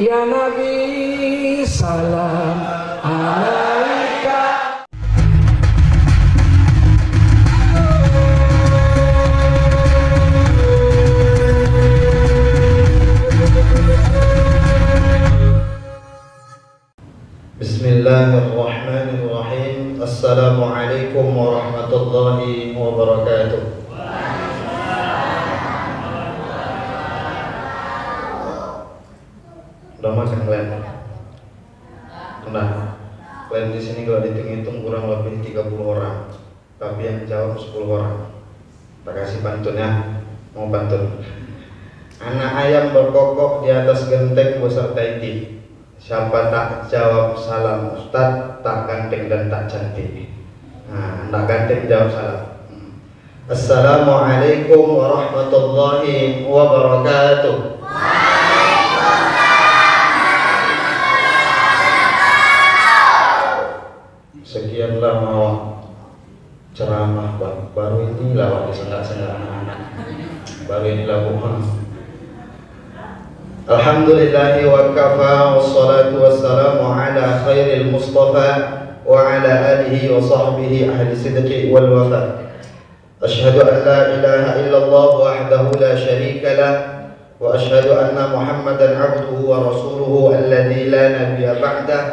Ya Nabi salam alaika. Bismillahirrahmanirrahim. Assalamualaikum warahmatullahi wabarakatuh. Udah makan kalian? Nah, kalian di sini kalau dihitung-hitung kurang lebih 30 orang, tapi yang jawab 10 orang. Tak kasih pantun ya, mau pantun. Anak ayam berkokok di atas genteng beserta iti. Siapa tak jawab salam Ustaz, tak ganteng dan tak cantik. Nah, tak ganteng jawab salam. Assalamualaikum warahmatullahi wabarakatuh. Sekian lama ceramah baru ini lawat disenggak-senggak anak-anak. Baru ini labuhan. Alhamdulillahi wa kafa wassalatu wassalamu ala khairil mustafa wa ala alihi wa sahbihi ahli sidqi wal wafa. Ashhadu an la ilaha illallah wahdahu la sharika lah wa ashhadu anna Muhammadan abduhu wa rasuluhu alladzi la nabiyya ba'dah.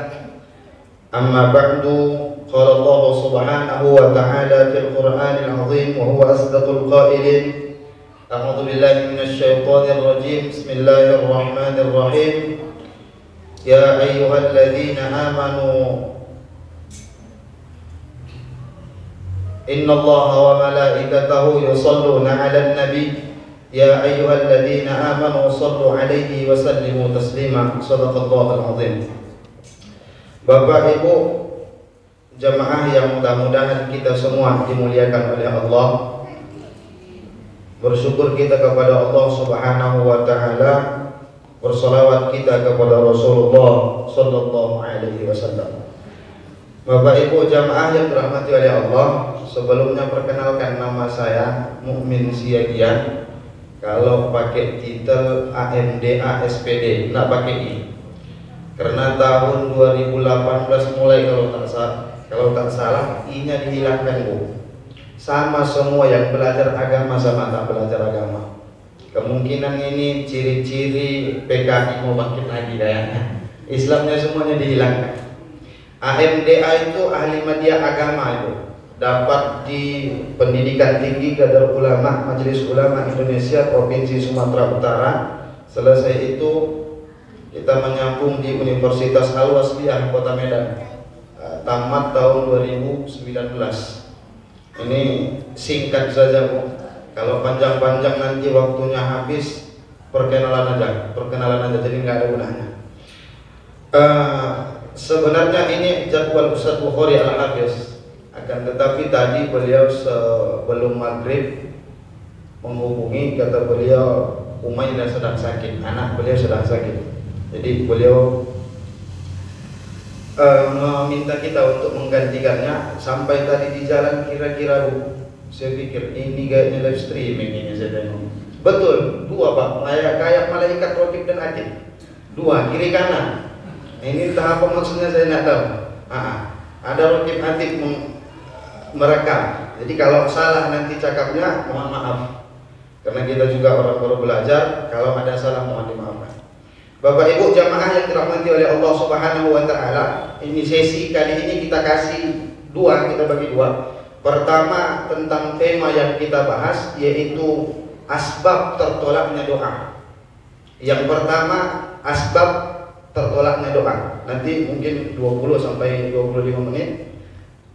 Amma ba'du. Qala Allah subhanahu wa ta'ala fil Qur'anil azim wa huwa asdaqul qailin. A'udzu billahi minasy syaithanir rajim. Bismillahirrahmanirrahim. Ya ayyuhalladzina amanu innallaha wa malaikatahu yusholluna 'alan nabi. Ya ayyuhalladzina amanu shallu 'alaihi wa sallimu taslima. Shadaqallahul azim. Bapak Ibu jamaah yang mudah-mudahan kita semua dimuliakan oleh Allah. Bersyukur kita kepada Allah Subhanahu wa taala, bersolawat kita kepada Rasulullah sallallahu alaihi wasallam. Bapak Ibu jamaah yang dirahmati oleh Allah, sebelumnya perkenalkan nama saya Mukmin Siagian. Kalau pakai titel AMDA SPD, enggak pakai I. Karena tahun 2018 mulai kalau tak salah I-nya dihilangkan, Bu. Sama semua yang belajar agama sama tak belajar agama. Kemungkinan ini ciri-ciri PKI mau bangkit lagi kayaknya. Islamnya semuanya dihilangkan. AMDA itu ahli media agama itu. Dapat di Pendidikan Tinggi Darul Ulama Majelis Ulama Indonesia Provinsi Sumatera Utara. Selesai itu kita menyambung di Universitas Al-Wasliyah Kota Medan. Tamat tahun 2019. Ini singkat saja, Bu. Kalau panjang-panjang nanti waktunya habis, perkenalan aja jadi nggak ada gunanya. Sebenarnya ini jadwal Ustaz Bukhari Al-Hafiz, akan tetapi tadi beliau sebelum maghrib menghubungi, kata beliau Umayna sedang sakit, anak beliau sedang sakit. Jadi beliau meminta kita untuk menggantikannya. Sampai tadi di jalan kira-kira, Bu, saya pikir ini kayaknya live streaming ini saya tengok. Betul, dua Pak, kayak malaikat rokib dan atid, dua kiri kanan. Ini entah apa maksudnya saya nggak tahu. Ada rokib atid merekam. Jadi kalau salah nanti cakapnya mohon maaf, karena kita juga orang baru belajar. Kalau ada salah mohon dimaafkan. Bapak Ibu jamaah yang dirahmati oleh Allah Subhanahu wa taala, ini sesi kali ini kita kasih dua, kita bagi dua. Pertama tentang tema yang kita bahas, yaitu asbab tertolaknya doa. Yang pertama asbab tertolaknya doa. Nanti mungkin 20 sampai 25 menit.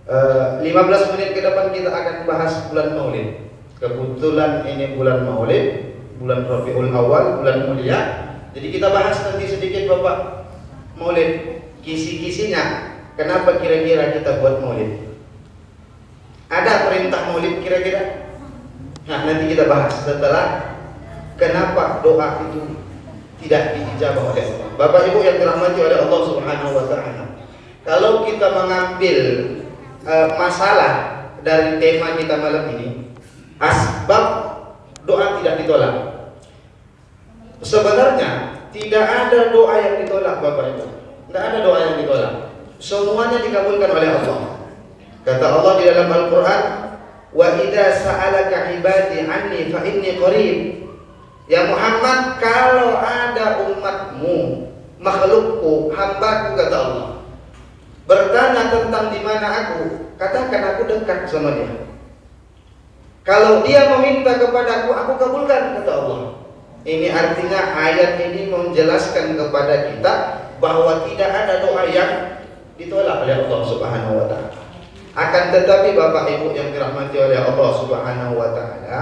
15 menit ke depan kita akan bahas bulan Maulid. Kebetulan ini bulan Maulid, bulan Rabiul Awal, bulan mulia. Jadi kita bahas nanti sedikit Bapak Maulid, kisi-kisinya. Kenapa kira-kira kita buat Maulid? Ada perintah Maulid kira-kira? Nah, nanti kita bahas setelah kenapa doa itu tidak diijabah oleh Allah. Bapak Ibu yang dirahmati oleh Allah Subhanahu wa taala. Kalau kita mengambil masalah dari tema kita malam ini, asbab doa tidak ditolak. Sebenarnya tidak ada doa yang ditolak Bapak Ibu. Tidak ada doa yang ditolak. Semuanya dikabulkan oleh Allah. Kata Allah di dalam Al-Quran, wa idza sa'alaka ibadi anni fa inni qarib. Ya Muhammad, kalau ada umatmu, makhlukku, hambaku, kata Allah, bertanya tentang di mana aku, katakan aku dekat sama dia. Kalau dia meminta kepadaku, aku kabulkan, kata Allah. Ini artinya ayat ini menjelaskan kepada kita bahwa tidak ada doa yang ditolak oleh Allah Subhanahu wa taala. Akan tetapi Bapak Ibu yang dirahmati oleh Allah Subhanahu wa taala,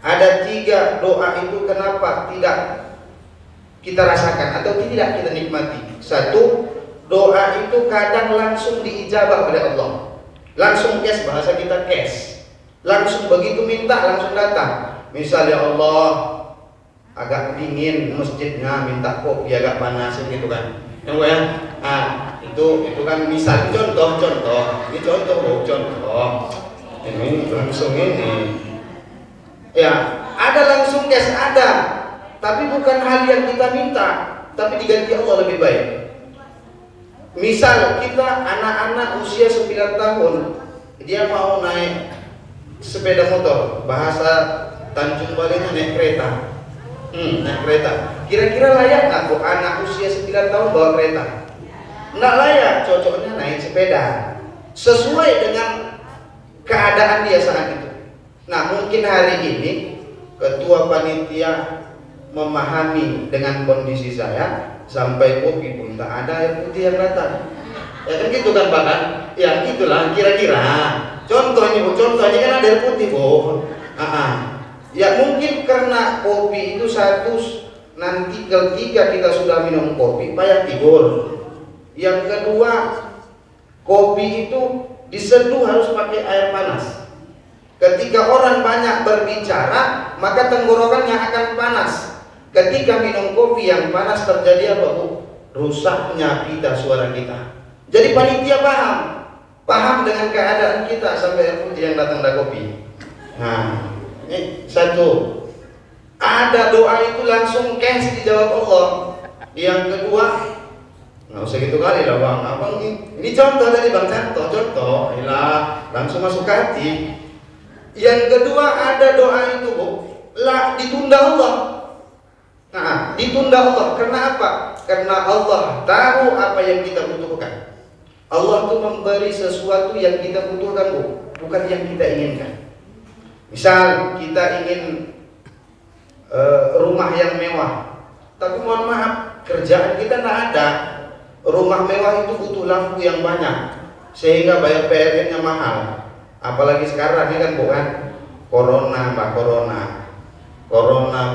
ada 3 doa itu kenapa tidak kita rasakan atau tidak kita nikmati. 1, doa itu kadang langsung diijabah oleh Allah. Langsung cash, bahasa kita cash. Langsung begitu minta langsung datang. Misalnya Allah agak dingin masjidnya, minta kopi agak panas gitu kan. Yang ya, itu kan misal contoh. Ini contoh. Ini langsung ini. Ya, ada langsung cash ada. Tapi bukan hal yang kita minta, tapi diganti Allah lebih baik. Misal kita anak-anak usia 9 tahun, dia mau naik sepeda motor, bahasa Tanjung Balenya naik kereta. Naik kereta. Kira-kira layak nggak bu anak usia 9 tahun bawa kereta? Nggak layak, cocoknya naik sepeda. Sesuai dengan keadaan dia saat itu. Nah, mungkin hari ini ketua panitia memahami dengan kondisi saya, sampai kopi pun tak ada air putih yang datang. Ya kan gitu kan Pak kan? Ya gitulah kira-kira. Contohnya kan ada air putih bu. Ya mungkin karena kopi itu satu, nanti ketika kita sudah minum kopi payah tidur. Yang kedua, kopi itu diseduh harus pakai air panas. Ketika orang banyak berbicara, maka tenggorokannya akan panas. Ketika minum kopi yang panas terjadi apa bu? Rusaknya pita suara kita. Jadi panitia paham dengan keadaan kita sampai air putih yang datang dari kopi. Nah, ini 1. Ada doa itu langsung cash dijawab Allah. Yang kedua, nggak usah gitu kali lah bang. Abang ini contoh dari bang, contoh. Ilah, langsung masuk ke hati. Yang kedua ada doa itu bu, ditunda Allah. Nah, ditunda Allah. Karena apa? Karena Allah tahu apa yang kita butuhkan. Allah tuh memberi sesuatu yang kita butuhkan bu, bukan yang kita inginkan. Misal kita ingin rumah yang mewah, tapi mohon maaf kerjaan kita tidak ada. Rumah mewah itu butuh lampu yang banyak, sehingga bayar PLN-nya mahal. Apalagi sekarang ini kan bukan corona,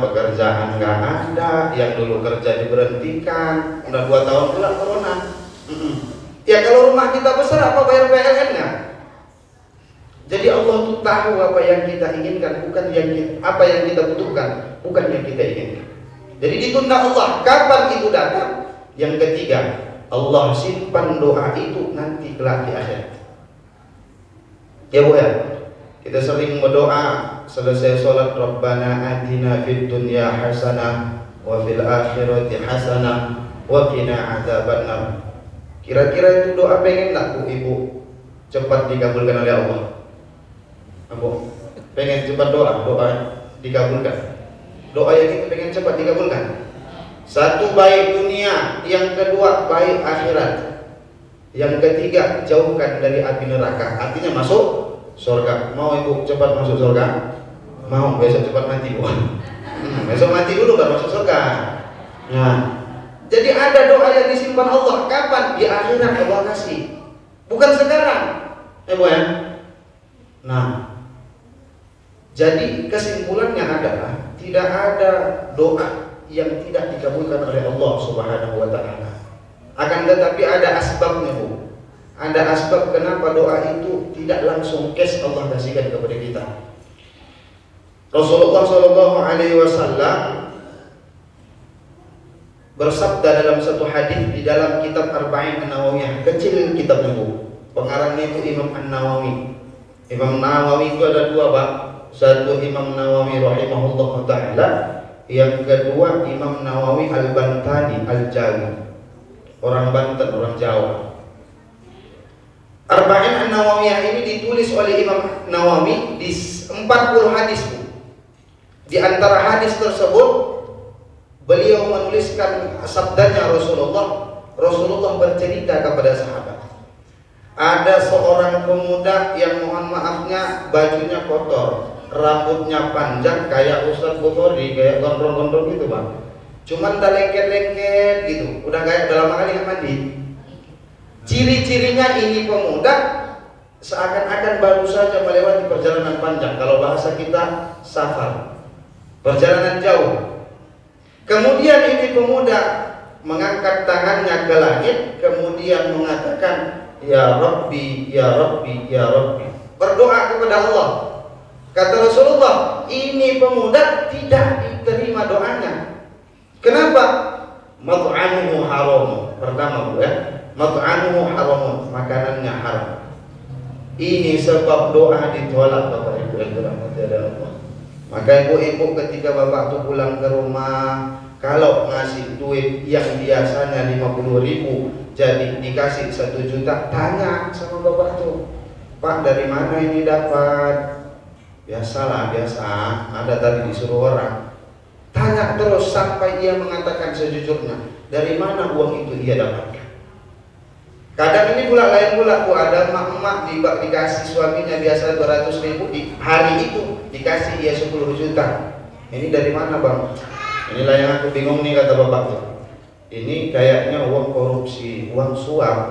pekerjaan nggak ada, yang dulu kerja diberhentikan, udah 2 tahun pula corona. Ya kalau rumah kita besar apa bayar PLN-nya? Jadi Allah tuh tahu apa yang kita inginkan, bukan apa yang kita butuhkan, bukan yang kita inginkan. Jadi ditunda Allah. Kapan itu datang? Yang ketiga, Allah simpan doa itu nanti kelak di akhirat. Ya bu ya, kita sering berdoa selesai sholat, Rabbana atina fid dunya hasanah wa fil akhirati hasanah wa qina adzabannar. Kira-kira itu doa pengen tak bu ibu cepat dikabulkan oleh Allah? Abu pengen cepat doa dikabulkan. Doa yang itu pengen cepat dikabulkan. 1 baik dunia, yang kedua baik akhirat, yang ketiga jauhkan dari api neraka. Artinya masuk surga. Mau ibu cepat masuk surga? Mau, besok cepat mati bu. Besok mati dulu baru masuk surga. Nah, jadi ada doa yang disimpan Allah. Kapan? Di akhirat Allah kasih, bukan sekarang. Bu ya. Nah, jadi kesimpulannya adalah tidak ada doa yang tidak dikabulkan oleh Allah Subhanahu wa taala. Akan tetapi ada asbabnya bu. Ada asbab kenapa doa itu tidak langsung cash Allah kasihkan kepada kita. Rasulullah SAW bersabda dalam satu hadis di dalam kitab Arba'in An-Nawawiyah, kecil kitabnya bu. Pengarangnya itu Imam An-Nawawi. Imam Nawawi itu ada 2 bab. Satu Imam Nawawi rahimahullah taala, Yang kedua Imam Nawawi Al-Bantani Al-Jawi, orang Banten, orang Jawa. Arba'in An-Nawawiyah ini ditulis oleh Imam Nawawi di 40 hadis. Di antara hadis tersebut beliau menuliskan sabdanya Rasulullah bercerita kepada sahabat. Ada seorang pemuda yang mohon maafnya bajunya kotor, rambutnya panjang kayak Ustadz Bukhari, kayak gondrong-gondrong gitu bang. Cuman tak lengket-lengket gitu, udah kayak dalam kali nggak mandi. Ciri-cirinya ini pemuda seakan-akan baru saja melewati perjalanan panjang. Kalau bahasa kita safar, perjalanan jauh. Kemudian ini pemuda mengangkat tangannya ke langit, kemudian mengatakan, Ya Rabbi, Ya Rabbi, Ya Rabbi. Berdoa kepada Allah. Kata Rasulullah, ini pemuda tidak diterima doanya. Kenapa? Mat'amuhu haram. Pertama Bu ya, mat'amuhu haram, makanannya haram. Ini sebab doa ditolak Bapak Ibu yang dirahmati Allah. Maka ibu-ibu ketika bapak tuh pulang ke rumah, kalau ngasih duit yang biasanya 50.000 jadi dikasih 1 juta, tanya sama bapak tuh, Pak dari mana ini dapat? Biasalah, biasa, ada tadi disuruh orang. Tanya terus sampai ia mengatakan sejujurnya, dari mana uang itu ia dapatkan. Kadang ini pula lain pula, ada emak-emak dikasih suaminya biasa 200.000, di hari itu dikasih ia 10 juta. Ini dari mana bang? Inilah yang aku bingung nih kata bapak tuh. Ini kayaknya uang korupsi, uang suap.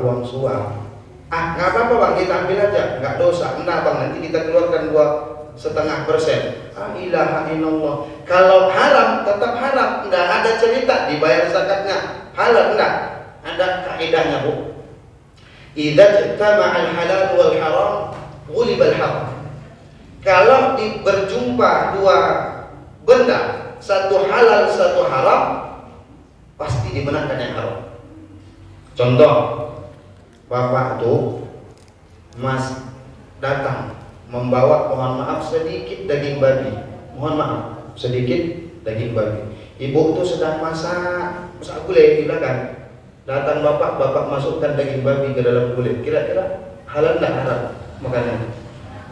Ah nggak apa-apa bang, kita ambil aja, nggak dosa. Enggak bang, nanti kita keluarkan 2,5%. Ah ilaha illallah. Kalau haram tetap haram, enggak ada cerita dibayar zakatnya halal, enggak ada kaidahnya bu. Idza ijtama'a al-halal wal haram ghuliba al-haram. Kalau berjumpa dua benda, satu halal satu haram, pasti dimenangkan yang haram. Contoh, bapak tuh mas datang membawa mohon maaf sedikit daging babi, mohon maaf sedikit daging babi. Ibu tuh sedang masak gulai di belakang. Datang bapak masukkan daging babi ke dalam kulit. Kira-kira halal enggak haram makanannya?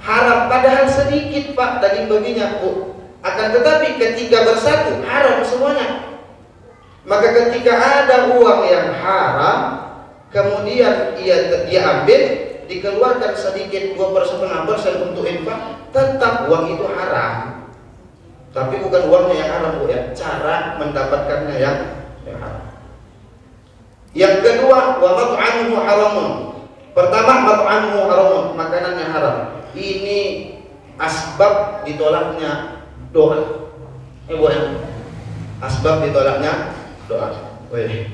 Haram, padahal sedikit pak daging babinya bu. Akan tetapi ketika bersatu haram semuanya. Maka ketika ada uang yang haram, kemudian ia ambil, dikeluarkan sedikit 2,5% untuk infak, tetap uang itu haram. Tapi bukan uangnya yang haram bu ya, cara mendapatkannya yang haram. Yang kedua, wa mat'amuhu haramun. Pertama, mat'amuhu haramun, makanannya haram. Ini asbab ditolaknya doa. Bu ya. Asbab ditolaknya doa. Woi.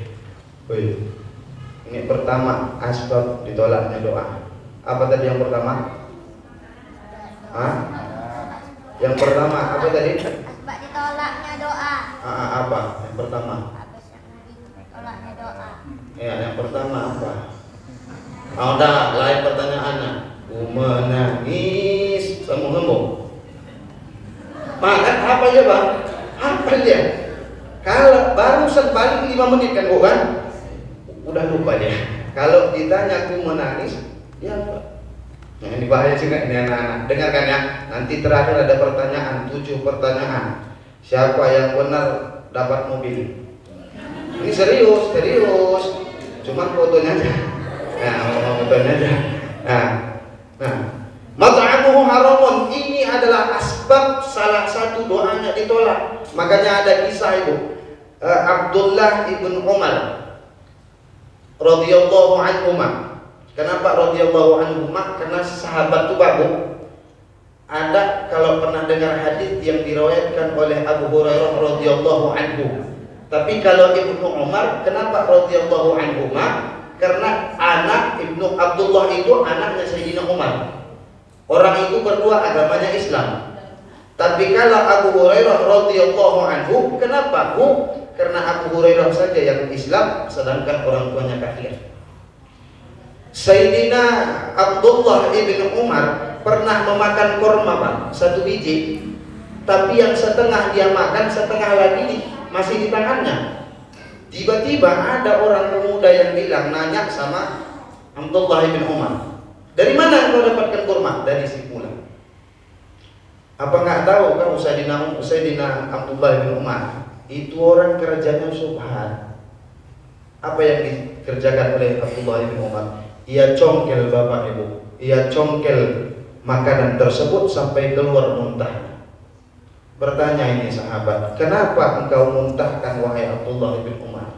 Ini pertama asbab ditolaknya doa. Apa tadi yang pertama? Hah? Yang pertama apa tadi? Asbab ditolaknya doa. Apa? Yang pertama? Ditolaknya doa. Ya, yang pertama apa? Udah, lain pertanyaannya. Menangis sambung-sambung. Makan apa ya bang? Apa dia? Kalau barusan balik 5 menit kan bukan? Udah lupa dia. Kalau ditanya aku menangis, ya apa? Nah, ini bahaya juga ini anak-anak. Dengarkan ya. Nanti terakhir ada pertanyaan, 7 pertanyaan. Siapa yang benar dapat mobil? Ini serius. Cuma fotonya aja. Nah, fotonya aja. Nah, mat'amuhu haramun. Ini adalah asbab salah satu doanya ditolak. Makanya ada kisah itu. Abdullah ibn Umar radhiyallahu anhuma. Kenapa radhiyallahu anhuma? Karena sahabat itu bagus. Ada kalau pernah dengar hadis yang diriwayatkan oleh Abu Hurairah radhiyallahu anhu. Tapi kalau Ibnu Umar, kenapa radhiyallahu anhuma? Karena anak Ibnu Abdullah itu anaknya Sayyidina Umar. Orang itu berdua agamanya Islam. Tapi kalau Abu Hurairah radhiyallahu anhu, kenapa? Karena Abu Hurairah saja yang Islam, sedangkan orang tuanya kafir. Sayyidina Abdullah ibn Umar pernah memakan korma bang, 1 biji. tapi yang setengah dia makan, setengah lagi masih di tangannya. Tiba-tiba ada orang pemuda yang bilang, nanya sama Abdullah bin Umar, dari mana engkau dapatkan kurma? Dari si fulan. Apa nggak tahu kamu Sayyidina Abdullah bin Umar itu orang kerjanya subhan. Apa yang dikerjakan oleh Abdullah bin Umar? Ia congkel bapak ibu, ia congkel makanan tersebut sampai keluar muntah. Bertanya ini sahabat, kenapa engkau muntahkan wahai Abdullah bin Umar?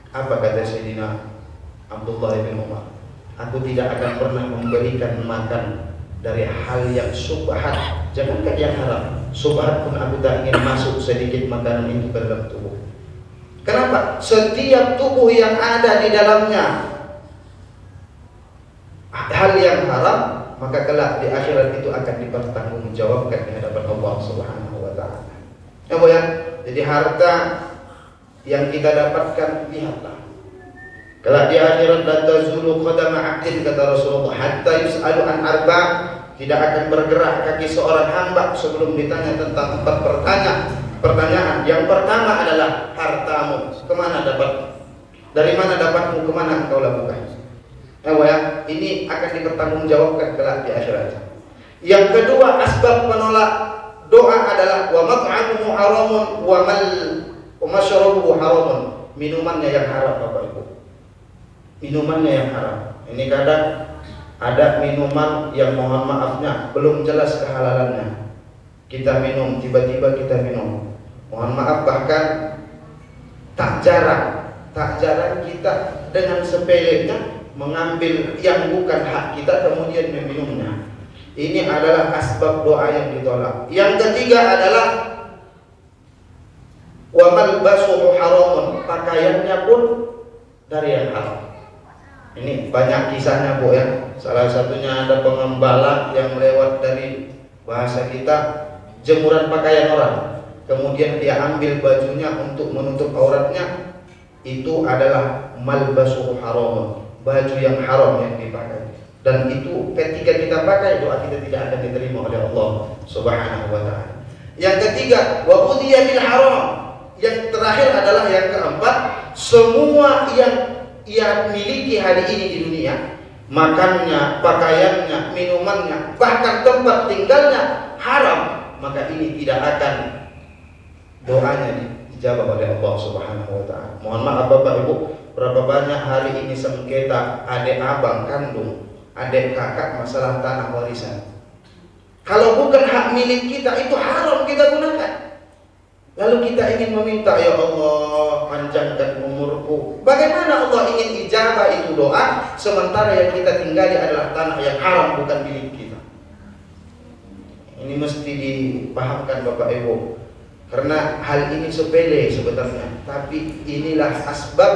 Apa kata Sayyidina Abdullah bin Umar? Aku tidak akan pernah memberikan makan dari hal yang subhat, jangankan yang haram, subhat pun aku tak ingin masuk sedikit makanan itu ke dalam tubuh. Kenapa? Setiap tubuh yang ada di dalamnya hal yang haram, maka kelak di akhirat itu akan dipertanggungjawabkan di hadapan Allah Subhanahu wa taala. Ya Bu ya. Jadi harta yang kita dapatkan, lihatlah. Kelak di akhirat la tazulu qadama 'abdin, kata Rasulullah, hatta yus'alu an arba', tidak akan bergerak kaki seorang hamba sebelum ditanya tentang 4 pertanyaan. Yang pertama adalah hartamu, kemana dapat? Dari mana dapatmu, kemana engkau lakukan? Ya, ini akan dipertanggungjawabkan kelak di akhirat. Yang kedua, asbab penolak doa adalah wa mat'amuhu haramun wa mashrabuhu haramun, minumannya yang haram Bapak Ibu. Minumannya yang haram. Ini kadang ada minuman yang mohon maafnya belum jelas kehalalannya. Kita minum, tiba-tiba kita minum. Mohon maaf, bahkan tak jarang kita dengan sepelenya mengambil yang bukan hak kita kemudian meminumnya. Ini adalah asbab doa yang ditolak. Yang ketiga adalah wa malbasuhu haramun, pakaiannya pun dari yang haram. Ini banyak kisahnya Bu ya. Salah satunya ada pengembala yang lewat dari bahasa kita jemuran pakaian orang, kemudian dia ambil bajunya untuk menutup auratnya. Itu adalah malbasuhu haramun, baju yang haram yang dipakai. Dan itu ketika kita pakai, doa kita tidak akan diterima oleh Allah Subhanahu wa taala. Yang ketiga, wa qudiya bil haram. Yang terakhir adalah yang keempat, semua yang ia miliki hari ini di dunia, makannya, pakaiannya, minumannya, bahkan tempat tinggalnya haram, maka ini tidak akan doanya dijawab oleh Allah Subhanahu wa taala. Mohon maaf Bapak Ibu, berapa banyak hari ini sengketa adik abang kandung, adik kakak masalah tanah warisan. Kalau bukan hak milik kita, itu haram kita gunakan. Lalu kita ingin meminta, ya Allah panjangkan umurku. Bagaimana Allah ingin ijabah itu doa, sementara yang kita tinggali adalah tanah yang haram, bukan milik kita. Ini mesti dipahamkan Bapak Ibu, karena hal ini sepele sebenarnya, tapi inilah asbab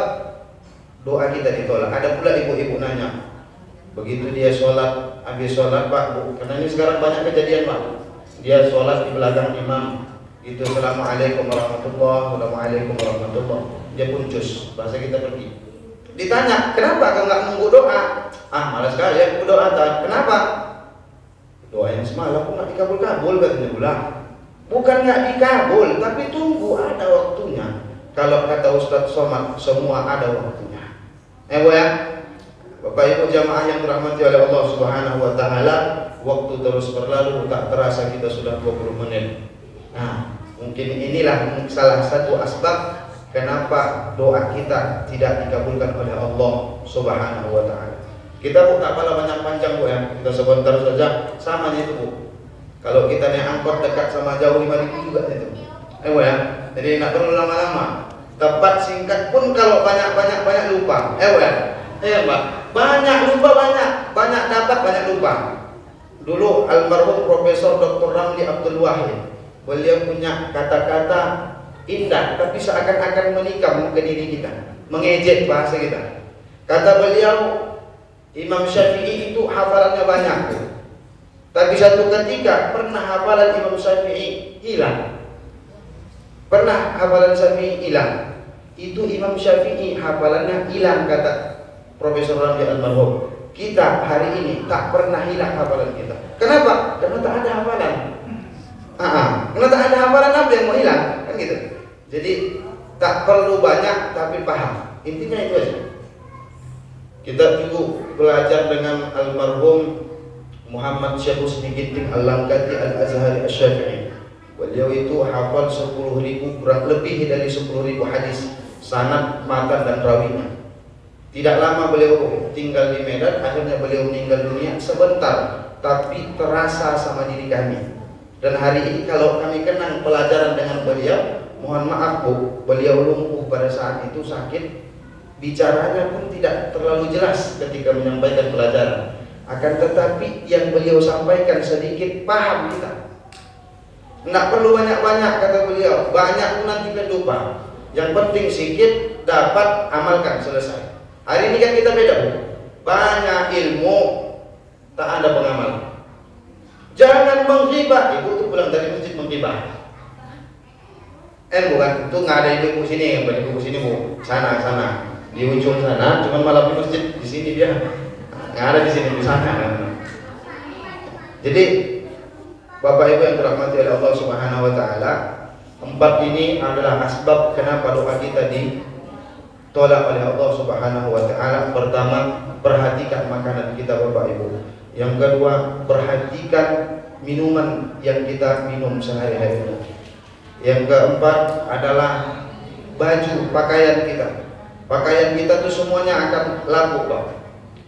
doa kita ditolak. Ada pula ibu-ibu nanya, begitu dia sholat, habis sholat Pak Bu, karena ini sekarang banyak kejadian Pak, dia sholat di belakang imam, itu assalamualaikum warahmatullahi wabarakatuh, dia puncus, bahasa kita pergi. Ditanya, kenapa kau nggak nunggu doa? Malas sekali aku doa. Kenapa? Doa yang semalam aku nggak dikabul-kabul, katanya pula. Bukan nggak dikabul, tapi tunggu, ada waktunya. Kalau kata Ustadz Somad, semua ada waktunya. Bu ya, Bapak Ibu jamaah yang dirahmati oleh Allah Subhanahu wa taala, waktu terus berlalu, tak terasa kita sudah 20 menit. Nah, mungkin inilah salah satu asbab kenapa doa kita tidak dikabulkan oleh Allah Subhanahu wa taala. Kita tak pala banyak panjang Bu ya, kita sebentar saja sama itu Bu. Kalau kita naik angkot dekat sama jauh 5.000 juga itu. Bu ya. Jadi nak perlu lama-lama. Tepat singkat pun kalau banyak lupa. Bu ya. Mbak. Banyak lupa, banyak dapat, banyak lupa. Dulu almarhum Profesor Dr. Ramli Abdul Wahid, beliau punya kata-kata indah tapi seakan-akan menikam ke diri kita, mengejek bahasa kita. Kata beliau, Imam Syafi'i itu hafalannya banyak, tapi satu ketika pernah hafalan Imam Syafi'i hilang. Pernah hafalan Syafi'i hilang. Itu Imam Syafi'i hafalannya hilang, kata Profesor Ramli almarhum. Kita hari ini tak pernah hilang hafalan kita. Kenapa? Karena tak ada hafalan. Karena tak ada hafalan apa yang mau hilang, kan gitu. Jadi tak perlu banyak tapi paham. Intinya itu aja. Kita dulu belajar dengan almarhum Muhammad Syekh Husni Ginting Al-Langkati Al-Azhari Asy-Syafi'i. Beliau itu hafal 10.000, kurang lebih dari 10.000 hadis, sanad, matan dan rawinya. Tidak lama beliau tinggal di Medan, akhirnya beliau meninggal dunia sebentar, tapi terasa sama diri kami. Dan hari ini kalau kami kenang pelajaran dengan beliau, mohon maaf Bu, beliau lumpuh pada saat itu sakit, bicaranya pun tidak terlalu jelas ketika menyampaikan pelajaran. Akan tetapi yang beliau sampaikan sedikit paham kita. Tidak perlu banyak-banyak kata beliau, banyak pun nanti kita lupa. Yang penting sedikit dapat amalkan, selesai. Hari ini kan kita beda Bu, banyak ilmu tak ada pengamalan. Jangan menghibah, ibu tuh pulang dari masjid menghibah. Bukan, itu nggak ada ibu sini, yang ibu sini Bu, sana di ujung sana, cuman malam di masjid di sini dia nggak ada di sini di sana. Jadi Bapak Ibu yang dirahmati oleh Allah Subhanahu Wa Taala, 4 ini adalah asbab kenapa doa kita ditolak oleh Allah Subhanahu Wa Taala. Pertama, perhatikan makanan kita Bapak Ibu. Yang kedua, perhatikan minuman yang kita minum sehari-hari. Yang keempat adalah baju, pakaian kita. Pakaian kita tuh semuanya akan laku Pak.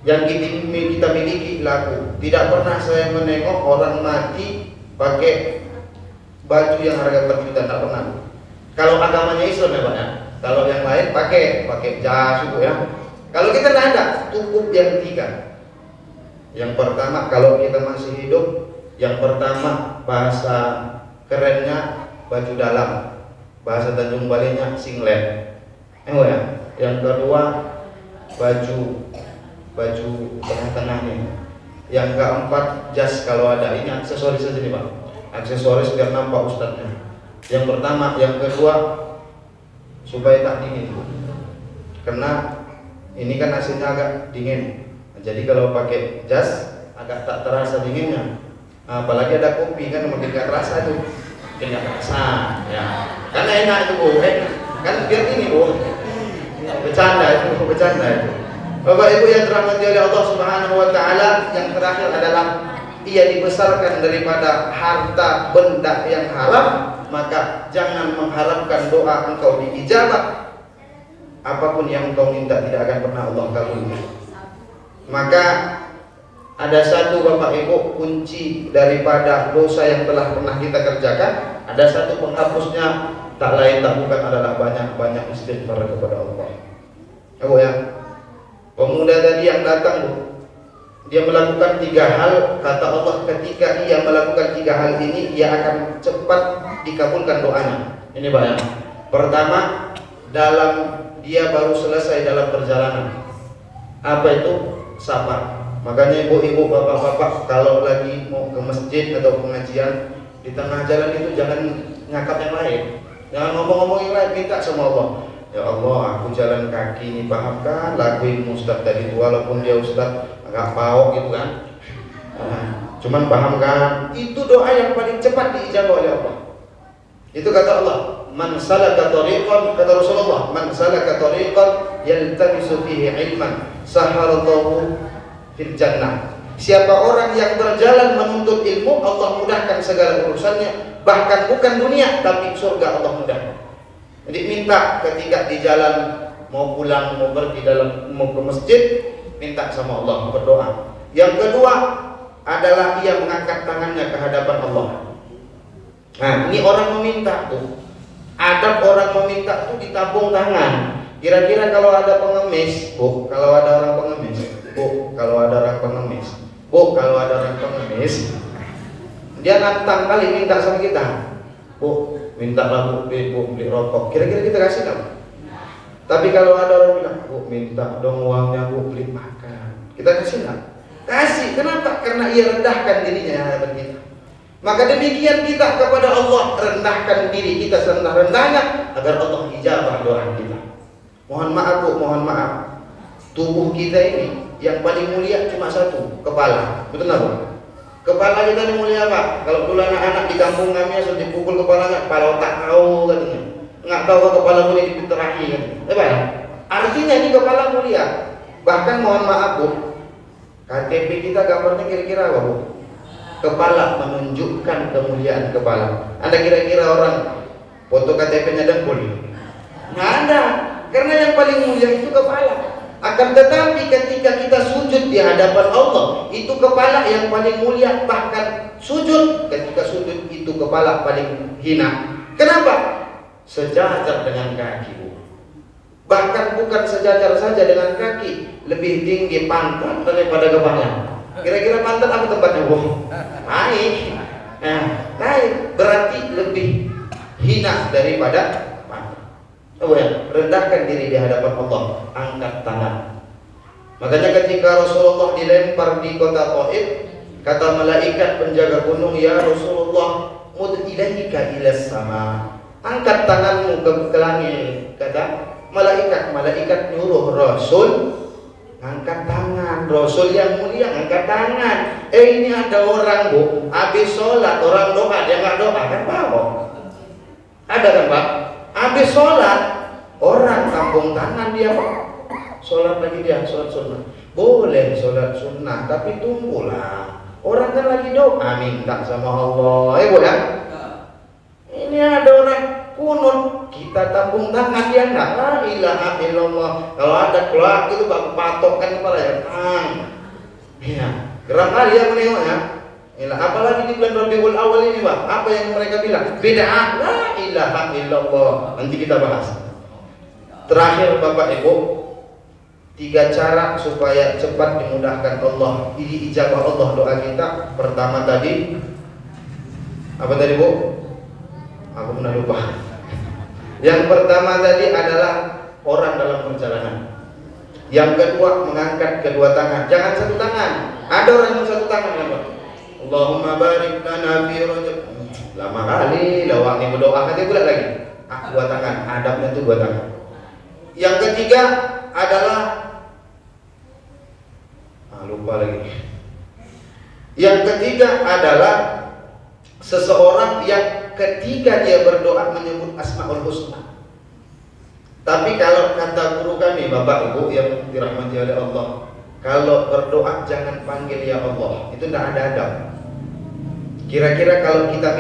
Yang kita miliki laku. Tidak pernah saya menengok orang mati pakai baju yang harga 4 juta, tidak pernah. Kalau agamanya Islam ya Pak ya. Kalau yang lain pakai jas itu ya. Kalau kita tidak ada, cukup yang 3. Yang pertama, kalau kita masih hidup, yang pertama bahasa kerennya baju dalam, bahasa Tanjung Balainya singlet. Ya. Yang kedua baju tengah-tengah nih. Yang keempat jas kalau ada. Ini aksesoris saja nih Pak. Aksesoris biar nampak ustadznya. Yang pertama, yang kedua supaya tak dingin. Karena ini kan AC-nya agak dingin. Jadi kalau pakai jas agak tak terasa dinginnya. Apalagi ada kopi kan makin gak terasa tuh. Makin gak terasa ya. Karena enak itu Bu, kan biar ini Bu. Bercanda itu. Bapak Ibu yang dirahmati oleh Allah Subhanahu Wa Taala, yang terakhir adalah ia dibesarkan daripada harta benda yang haram, maka jangan mengharapkan doa engkau diijabah. Apapun yang engkau minta tidak akan pernah Allah kabulkan. Maka ada satu Bapak Ibu kunci daripada dosa yang telah pernah kita kerjakan, ada satu penghapusnya, tak lain tak bukan adalah banyak-banyak istighfar kepada Allah. Ya, pemuda tadi yang datang Bu, dia melakukan 3 hal, kata Allah ketika ia melakukan 3 hal ini, ia akan cepat dikabulkan doanya. Ini Pak ya. Pertama, dia baru selesai dalam perjalanan. Apa itu? Sabar. Makanya ibu-ibu, bapak-bapak kalau lagi mau ke masjid atau pengajian, di tengah jalan itu jangan ngakap yang lain, jangan ngomong-ngomong yang lain, minta sama Allah. Ya Allah, aku jalan kaki ini, pahamkan lagu ilmu Ustaz tadi itu, walaupun dia Ustaz agak paok gitu kan, cuman pahamkan. Itu doa yang paling cepat diijabah oleh Allah. Itu kata Allah, man salaka tariqan, kata Rasulullah, man salaka tariqan yaltamisu fihi ilman sahalallahu fil jannah. Siapa orang yang berjalan menuntut ilmu, Allah mudahkan segala urusannya, bahkan bukan dunia tapi surga Allah mudahkan. Jadi minta ketika di jalan mau pulang, mau ke masjid, minta sama Allah, berdoa. Yang kedua adalah ia mengangkat tangannya ke hadapan Allah. Nah, ini orang meminta tuh. Adab orang meminta tuh ditabung tangan. Kira-kira kalau ada pengemis, Bu, kalau ada orang pengemis, dia nantang kali minta sama kita. Bu, mintalah Bu, beli rokok. Kira-kira kita kasih nggak? Tapi kalau ada orang bilang, Bu, minta dong uangnya Bu, beli makan. Kita kasih nggak? Kasih. Kenapa? Karena ia rendahkan dirinya hadapan kita. Maka demikian kita kepada Allah, rendahkan diri kita serendah-rendahnya agar Allah ijabah doa kita. Mohon maaf Bu, mohon maaf. Tubuh kita ini yang paling mulia cuma satu, kepala. Betul nggak Bu? Kepala kita ini mulia Pak. Kalau dulu anak-anak di kampung kami sudah dipukul kepalanya, kepala otak kau katanya. Nggak tahu kepala mulia dipiterahi kan. Pak, artinya ini kepala mulia. Bahkan mohon maaf Bu, KTP kita gambarnya kira-kira apa Bu? Kepala menunjukkan kemuliaan kepala. Anda kira-kira orang foto KTP-nya dengkul? Nggak ada. Karena yang paling mulia itu kepala. Akan tetapi ketika kita sujud di hadapan Allah, itu kepala yang paling mulia. Bahkan sujud, ketika sujud itu kepala paling hina. Kenapa? Sejajar dengan kaki Bu. Bahkan bukan sejajar saja dengan kaki, lebih tinggi pantat daripada kepala. Kira-kira pantat apa tempatnya Bu? Naik. Nah, naik berarti lebih hina daripada oh ya, rendahkan diri di hadapan Allah, angkat tangan. Makanya ketika Rasulullah dilempar di kota Taif, kata malaikat penjaga gunung, ya Rasulullah, mud ilaika ilas sama. Angkat tanganmu ke langit. Kata malaikat nyuruh Rasul angkat tangan. Rasul yang mulia angkat tangan. Ini ada orang Bu, habis sholat orang doa, dia nggak doa kan Pak? Ada kan Pak? Habis sholat orang tampung tangan dia Pak. Sholat lagi dia, sholat sunnah. Boleh sholat sunnah, tapi tunggulah. Orang kan lagi doa minta sama Allah. Boleh? Ini ada orang kunut, kita tampung tangan dia enggak. La ilaha illallah. Kalau ada kelak itu Pak patokkan kepala ya. Ya, gerak kali ya menengoknya. Apalagi di bulan Rabiul Awal ini Pak, apa yang mereka bilang? Bid'ah, la ilaha illallah. Nanti kita bahas. Terakhir Bapak Ibu, 3 cara supaya cepat dimudahkan Allah, diijabah Allah doa kita. Pertama tadi, apa tadi Bu? Aku pernah lupa. Yang pertama tadi adalah orang dalam perjalanan. Yang kedua mengangkat kedua tangan, jangan satu tangan. Ada orang yang satu tangan ya Pak. Allahumma barik lana fi Rajab. Lama kali lawangi berdoa nanti pula lagi. 2 tangan, adabnya itu 2 tangan. Yang ketiga adalah lupa lagi. Yang ketiga adalah seseorang yang ketika dia berdoa menyebut Asmaul Husna. Tapi kalau kata guru kami Bapak Ibu yang dirahmati oleh Allah, kalau berdoa jangan panggil ya Allah, itu tidak ada adab. Kira-kira kalau kita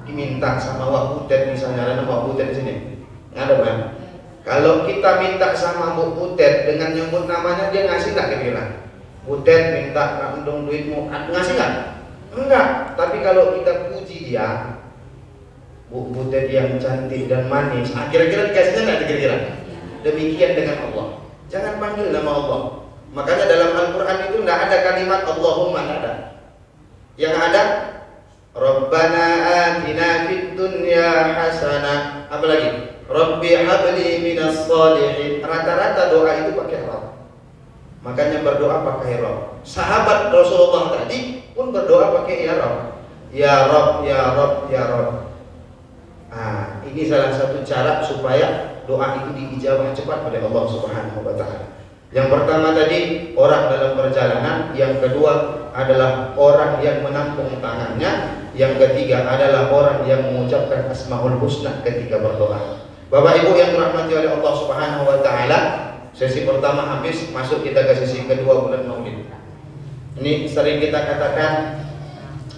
diminta sama Wak Butet misalnya, ada nama Wak Butet di sini, ada kan? Kalau kita minta sama Bu Butet dengan nyebut namanya, dia ngasih nggak kira-kira? Butet minta dong duitmu, ngasih nggak? Enggak. Tapi kalau kita puji dia, Bu Butet yang cantik dan manis, kira-kira dikasihnya nggak kira-kira? Demikian dengan Allah. Jangan panggil nama Allah. Makanya dalam Al-Quran itu tidak ada kalimat Allahumma, tidak ada. Yang ada Rabbana atina fid dunya hasanah. Apa lagi? Rabbi habli minas shalihin. Rata-rata doa itu pakai Rabb. Makanya berdoa pakai Rabb. Sahabat Rasulullah tadi pun berdoa pakai ya Rabb. Ya Rabb, ya Rabb, ya Rabb. Ini salah satu cara supaya doa itu diijabah cepat oleh Allah Subhanahu wa taala. Yang pertama tadi orang dalam perjalanan, yang kedua adalah orang yang menampung tangannya, yang ketiga adalah orang yang mengucapkan Asmaul Husna ketika berdoa. Bapak Ibu yang dirahmati oleh Allah Subhanahu wa taala, sesi pertama habis, masuk kita ke sesi kedua bulan Maulid. Ini sering kita katakan,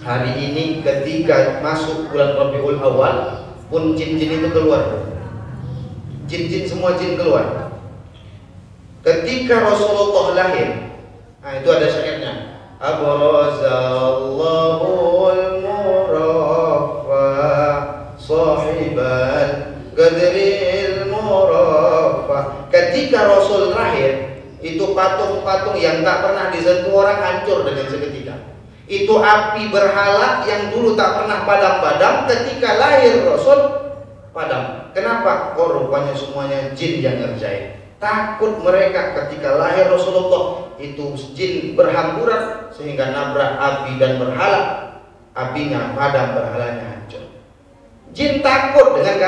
hari ini ketika masuk bulan Rabiul Awal pun jin-jin itu keluar. Jin-jin semua jin keluar. Ketika Rasulullah lahir, itu ada syairnya. Abrazallahul muraffa sahibal qadril muraffa. Ketika Rasul lahir, itu patung-patung yang tak pernah disentuh orang hancur dengan seketika. Itu api berhala yang dulu tak pernah padam-padam, ketika lahir Rasul padam. Kenapa? Rupanya semuanya jin yang ngerjain. Takut mereka ketika lahir Rasulullah, itu jin berhamburan sehingga nabrak api dan berhala, apinya padam, berhalanya hancur. Jin takut dengan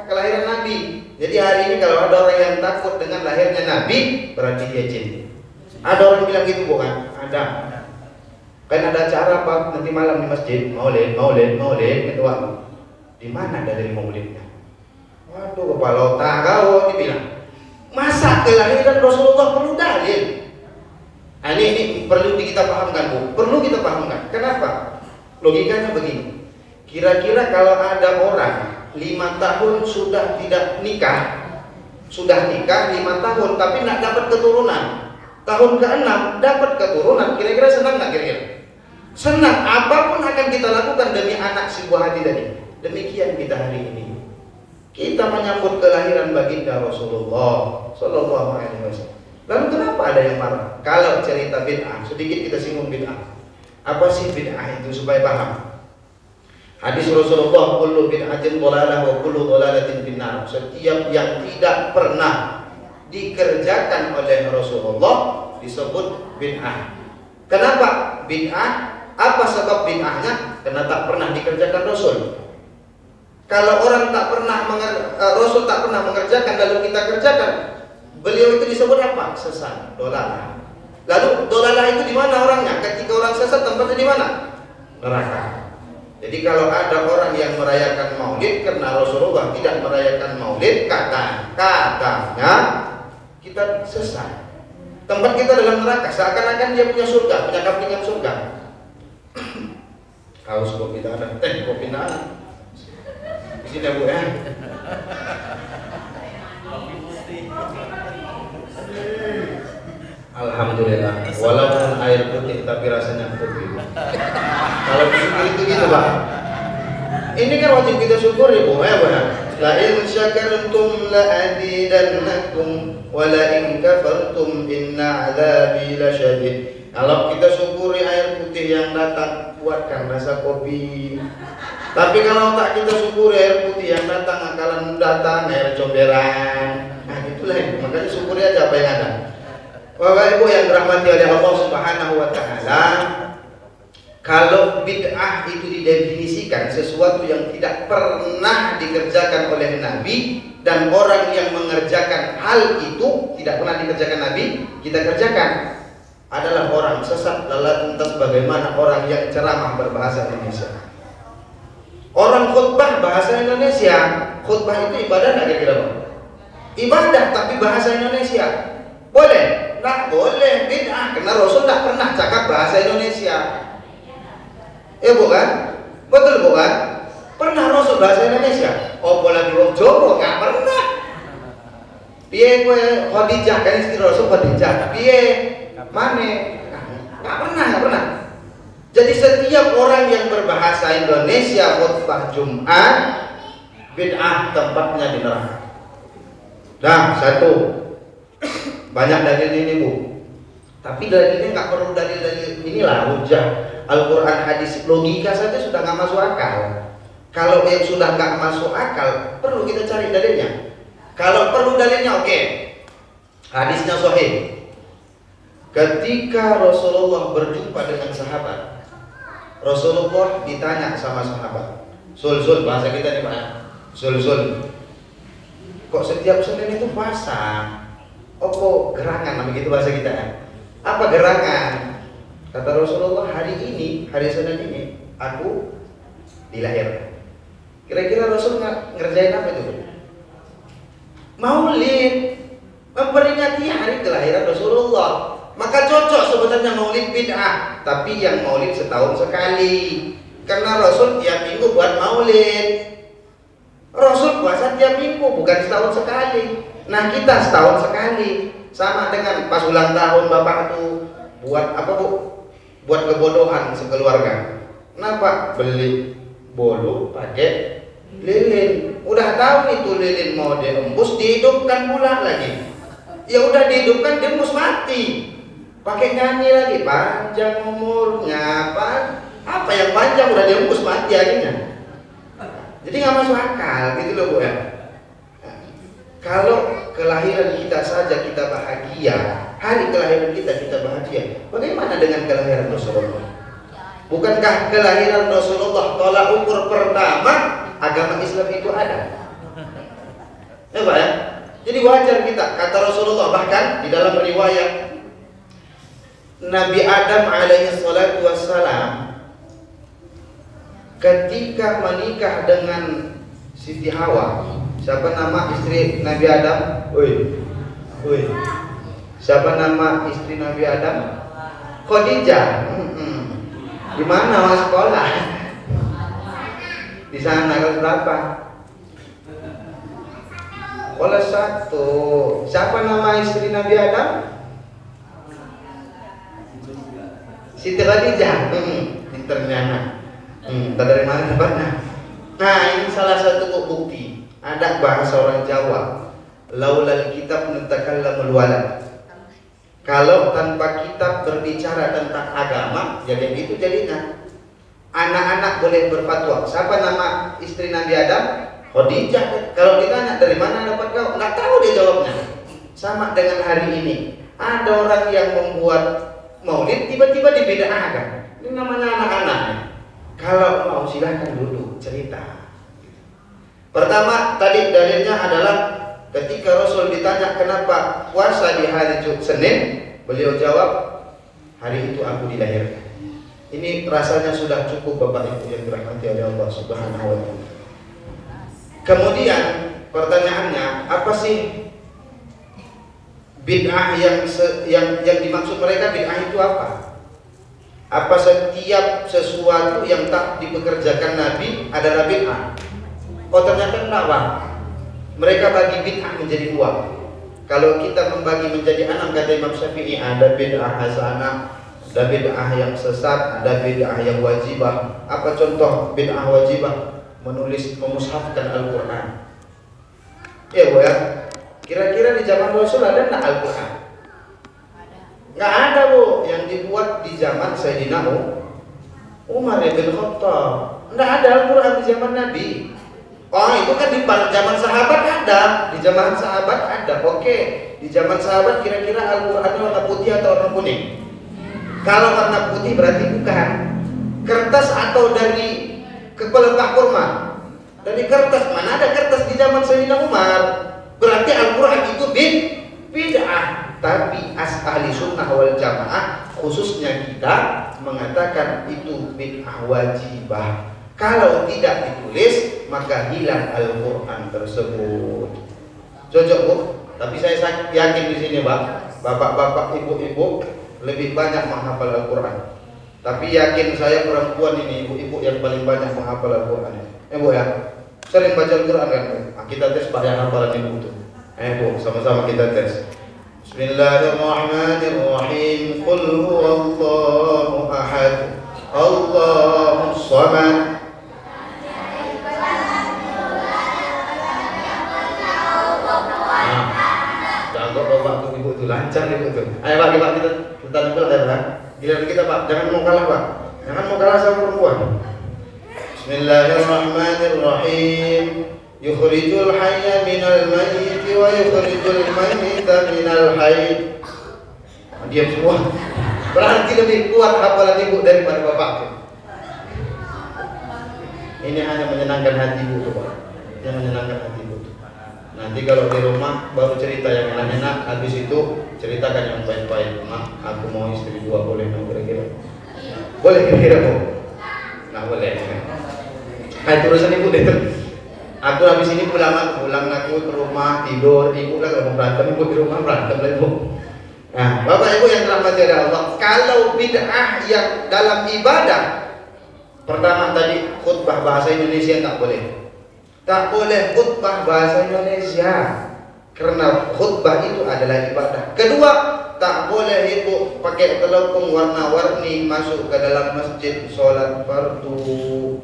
kelahiran Nabi. Jadi hari ini kalau ada orang yang takut dengan lahirnya Nabi, berarti dia jin. Ada orang bilang gitu bukan? Ada. Kan ada acara apa nanti malam di masjid, maulid, gitu apa? Di mana dalil maulidnya? Waduh, kepala otak kau dibilang. Masa kelahiran Rasulullah perlu dalil? Nah, ini perlu kita pahamkan, Bu. Perlu kita pahamkan. Kenapa? Logikanya begini. Kira-kira kalau ada orang 5 tahun sudah tidak nikah, sudah nikah 5 tahun tapi tidak dapat keturunan, tahun ke-6 dapat keturunan, kira-kira senang nggak kira-kira? Senang. Apapun akan kita lakukan demi anak si buah hati tadi. Demikian kita hari ini. Kita menyambut kelahiran baginda Rasulullah Sallallahu Alaihi Wasallam. Lalu kenapa ada yang marah? Kalau cerita bid'ah, sedikit kita singgung bid'ah. Apa sih bid'ah itu supaya paham? Hadis Rasulullah, kullu bid'atin dhalalah wa kullu dhalalatin finnar. Setiap yang tidak pernah dikerjakan oleh Rasulullah disebut bid'ah. Kenapa bid'ah? Apa sebab bid'ahnya? Karena tak pernah dikerjakan Rasul. Kalau orang tak pernah Rasul tak pernah mengerjakan lalu kita kerjakan, beliau itu disebut apa? Sesat, dolalah. Lalu dolalah itu di mana orangnya? Ketika orang sesat tempatnya di mana? Neraka. Jadi kalau ada orang yang merayakan maulid karena Rasulullah tidak merayakan maulid, katanya kita sesat. Tempat kita dalam neraka, seakan-akan dia punya surga, punya kambingan surga. Haus kopi ada, kopi ada. Di sini Bu ya. Alhamdulillah, walaupun air putih tapi rasanya kopi. Kalau disyukur itu gitu Pak. Ini kan wajib kita syukuri Bu ya Bu ya. La in syakartum la azidannakum wa la in kafartum inna adzabi lasyadid. Kalau kita syukuri air putih yang datang, buatkan rasa kopi. Tapi kalau tak kita syukuri air putih yang datang, akalan datang air comberan. Nah itulah itu. Makanya syukuri aja apa yang ada. Bapak Ibu yang dirahmati oleh Allah Subhanahu wa taala, kalau bid'ah itu didefinisikan sesuatu yang tidak pernah dikerjakan oleh Nabi dan orang yang mengerjakan hal itu tidak pernah dikerjakan Nabi, kita kerjakan, adalah orang sesat lantas bagaimana orang yang ceramah berbahasa Indonesia. Orang khutbah bahasa Indonesia, khutbah itu ibadah nggak kira-kira Pak? Ibadah tapi bahasa Indonesia. Boleh? Nggak boleh, bid'ah. Karena Rasul nggak pernah cakap bahasa Indonesia. Ya bukan? Betul bukan? Pernah Rasul bahasa Indonesia? Oh boleh dulu Jowo nggak pernah. Piye gue Khadijah kan istri Rasul Khadijah. Piye mana? Nggak pernah. Jadi setiap orang yang berbahasa Indonesia khutbah Jumat, bid'ah tempatnya di neraka. Nah satu. Banyak dalil ini Bu, tapi dalilnya nggak perlu dalil-dalil inilah hujah Al-Quran, hadis, logika saja sudah nggak masuk akal. Kalau yang sudah nggak masuk akal, perlu kita cari dalilnya. Kalau perlu dalilnya oke. Hadisnya sahih. Ketika Rasulullah berjumpa dengan sahabat, Rasulullah ditanya sama sahabat, Sul bahasa kita nih Pak, Sul, kok setiap Senin itu puasa? Apa gerangan, begitu bahasa kita kan? Apa gerangan? Kata Rasulullah, hari ini, hari Senin ini, aku dilahirkan. Kira-kira Rasul ngerjain apa itu? Maulid, memperingati hari kelahiran Rasulullah. Maka cocok sebenarnya maulid bid'ah, tapi yang maulid setahun sekali. Karena Rasul tiap minggu buat maulid. Rasul puasa tiap minggu, bukan setahun sekali. Nah kita setahun sekali, sama dengan pas ulang tahun bapak tuh buat apa Bu? Buat kebodohan sekeluarga. Kenapa? Beli bolu pakai lilin. Udah tahu itu lilin mau diembus, dihidupkan pula lagi. Ya udah dihidupkan, diembus mati. Pakai nyanyi lagi, panjang umurnya, apa yang panjang udah diembus mati akhirnya. Jadi nggak masuk akal gitu loh Bu ya. Kalau kelahiran kita saja kita bahagia, hari kelahiran kita bahagia, bagaimana dengan kelahiran Rasulullah? Bukankah kelahiran Rasulullah tolak ukur pertama agama Islam itu ada? Ya Pak ya? Jadi wajar kita, kata Rasulullah, bahkan di dalam riwayat Nabi Adam alaihi salatu wassalam ketika menikah dengan Siti Hawa. Siapa nama istri Nabi Adam? Siapa nama istri Nabi Adam? Khadijah. Di mana mas sekolah? Di sana kelas berapa? Kelas 1. Siapa nama istri Nabi Adam? Siti Khadijah. Pinternya anak. Dari mana dapatnya? Nah, ini salah satu bukti. Ada bahasa orang Jawa. Laulal kitab nutakallamu walad. Kalau tanpa kitab berbicara tentang agama, jadi itu jadinya. Anak-anak boleh berfatwa. Siapa nama istri Nabi Adam? Khadijah. Kalau ditanya dari mana dapat kau, nggak tahu dia jawabnya. Sama dengan hari ini, ada orang yang membuat maulid tiba-tiba dibid'ahkan. Ini namanya anak-anak. Kalau mau silahkan dulu cerita. Pertama tadi dalilnya adalah ketika Rasul ditanya kenapa puasa di hari Senin, beliau jawab, hari itu aku dilahirkan. Ini rasanya sudah cukup Bapak Ibu yang dirahmati oleh Allah Subhanahu wa taala. Kemudian pertanyaannya, apa sih bid'ah yang dimaksud mereka? Bid'ah itu apa? Apa setiap sesuatu yang tak dipekerjakan Nabi adalah bid'ah? Oh ternyata kenapa? Mereka bagi bid'ah menjadi dua. Kalau kita membagi menjadi 6, kata Imam Syafi'i, ada bid'ah hasanah, ada bid'ah yang sesat, ada bid'ah yang wajibah. Apa contoh bid'ah wajibah? Memushafkan Al-Quran. Ya Bu ya. Kira-kira di zaman Rasul ada nggak Al-Quran? Nggak ada Bu. Yang dibuat di zaman Sayyidina Umar bin Khattab. Nggak ada Al-Quran di zaman Nabi. Oh itu kan di zaman sahabat ada. Di zaman sahabat ada. Oke. Di zaman sahabat kira-kira Al-Quran warna putih atau warna kuning? Kalau warna putih berarti bukan kertas atau dari kepala kurma. Dari kertas. Mana ada kertas di zaman Sayyidina Umar? Berarti Al-Quran itu bid'ah. Tapi ahli sunnah wal jamaah, khususnya kita, mengatakan itu bid'ah wajibah. Kalau tidak ditulis, maka hilang Al-Quran tersebut. Cocok Bu? Tapi saya yakin di sini Pak, bapak-bapak, ibu-ibu lebih banyak menghafal Al-Quran. Tapi yakin saya perempuan ini, ibu-ibu yang paling banyak menghafal Al-Quran. Bu ya, sering baca Al-Quran kan? Kita tes banyak hafalan ibu itu. Bu, sama-sama kita tes. Bismillahirrahmanirrahim. Qul huwallahu ahad, Allahus samad. Jago bapak tuh ibu tuh, lancar ibu tuh. Ayo Pak, kita nempel ya Pak. Giliran kita Pak, jangan mau kalah Pak. Jangan mau kalah sama perempuan. Bismillahirrahmanirrahim. Yukhrijul hayya minal mayyit wa yukhrijul mayyita minal hayy. Diam semua. Berarti lebih kuat hafalan ibu daripada bapak tuh. Ini hanya menyenangkan hati ibu tuh Pak. Yang menyenangkan hati ibu tuh. Nanti kalau di rumah baru cerita yang enak-enak, habis itu ceritakan yang baik-baik. Mak, aku mau istri 2, boleh nggak kira-kira? Boleh kira-kira Bu? Nggak boleh. Nah itu urusan ibu deh. Aku habis ini pulang aku ke rumah, tidur, ibu kan kalau berantem, ibu di rumah berantem lagi Bu. Nah, Bapak Ibu yang dirahmati oleh Allah, kalau bid'ah yang dalam ibadah, pertama tadi khutbah bahasa Indonesia tak boleh. Tak boleh khutbah bahasa Indonesia, karena khutbah itu adalah ibadah. Kedua, tak boleh ibu pakai telepon warna-warni masuk ke dalam masjid sholat fardu.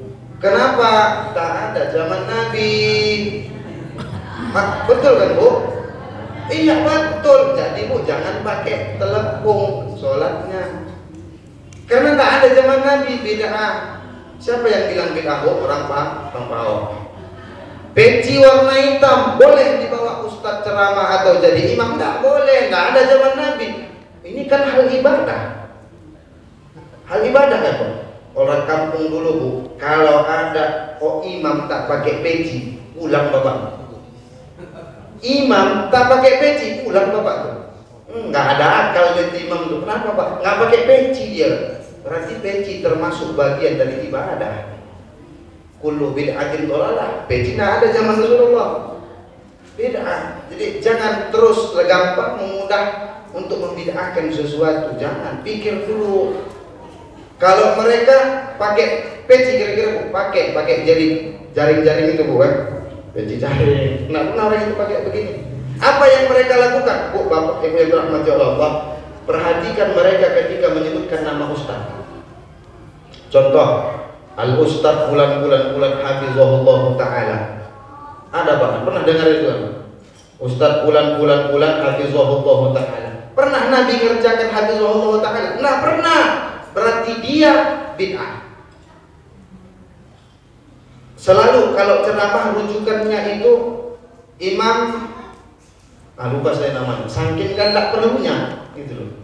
Kenapa? Tak ada zaman Nabi. Betul kan Bu? Iya betul. Jadi Bu jangan pakai telepon sholatnya, karena tak ada zaman Nabi. Bid'ah. Siapa yang bilang bid'ah Bu? Orang Pahau. Peci warna hitam boleh dibawa ustadz ceramah atau jadi imam? Tak boleh. Tak ada zaman Nabi. Ini kan hal ibadah. Hal ibadah kan Bu? Orang kampung dulu Bu, kalau ada imam tak pakai peci, pulang bapak. Imam tak pakai peci, pulang bapak tuh. Nggak ada akal itu imam itu. Kenapa Pak? Nggak pakai peci dia. Berarti peci termasuk bagian dari ibadah. Kullu bid'atin dhalalah. Peci nggak ada zaman Rasulullah. Bid'ah. Jadi jangan terus gampang memudah untuk membid'ahkan sesuatu. Jangan, pikir dulu. Kalau mereka pakai peci kira-kira pakai jaring-jaring itu bukan? Peci jaring. Nah, orang itu pakai begini. Apa yang mereka lakukan? Bu, Bapak Ibu yang dirahmati Allah, perhatikan mereka ketika menyebutkan nama ustaz. Contoh, al-ustaz bulan hafizahullah ta'ala. Ada Pak, pernah dengar itu kan? Ustaz bulan hafizahullah ta'ala. Pernah Nabi ngerjakan hafizahullah ta'ala? Nah, pernah. Berarti dia bid'ah. Selalu kalau ceramah rujukannya itu imam, lupa saya namanya, saking kan tak perlunya gitu loh.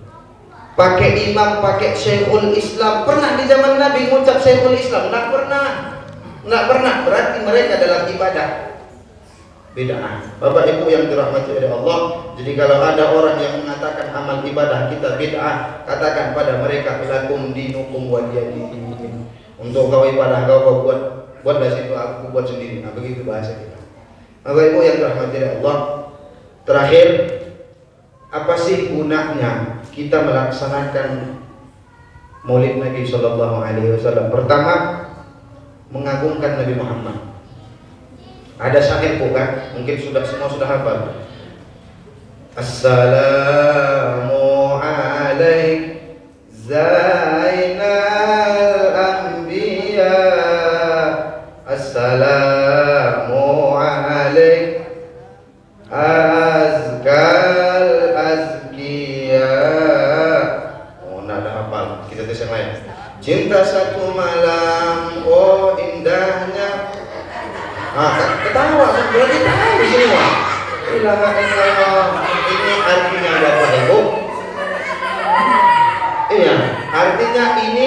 Pakai imam, pakai Syekhul Islam. Pernah di zaman Nabi mengucap Syekhul Islam? Nggak pernah. Berarti mereka dalam ibadah bid'ah. Bapak Ibu yang dirahmati oleh Allah, jadi kalau ada orang yang mengatakan amal ibadah kita bid'ah, katakan pada mereka, lakum dinukum waliyadin. Untuk kau ibadah kau buat dari situ, aku buat sendiri. Nah, begitu bahasa kita. Bapak Ibu yang dirahmati oleh Allah, terakhir, apa sih gunanya kita melaksanakan Maulid Nabi Sallallahu Alaihi Wasallam? Pertama, mengagungkan Nabi Muhammad. Ada syair bukan? Mungkin semua sudah hafal. Assalamu alaik Zainal Anbiya. Assalamu alaik Azkal Azkiya. Oh, nggak ada hafal. Kita tes yang lain. Cinta satu malam, oh indahnya. Ketawa, berarti tahu semua. Ilaha illallah. Ini artinya Bapak Ibu. Iya, artinya ini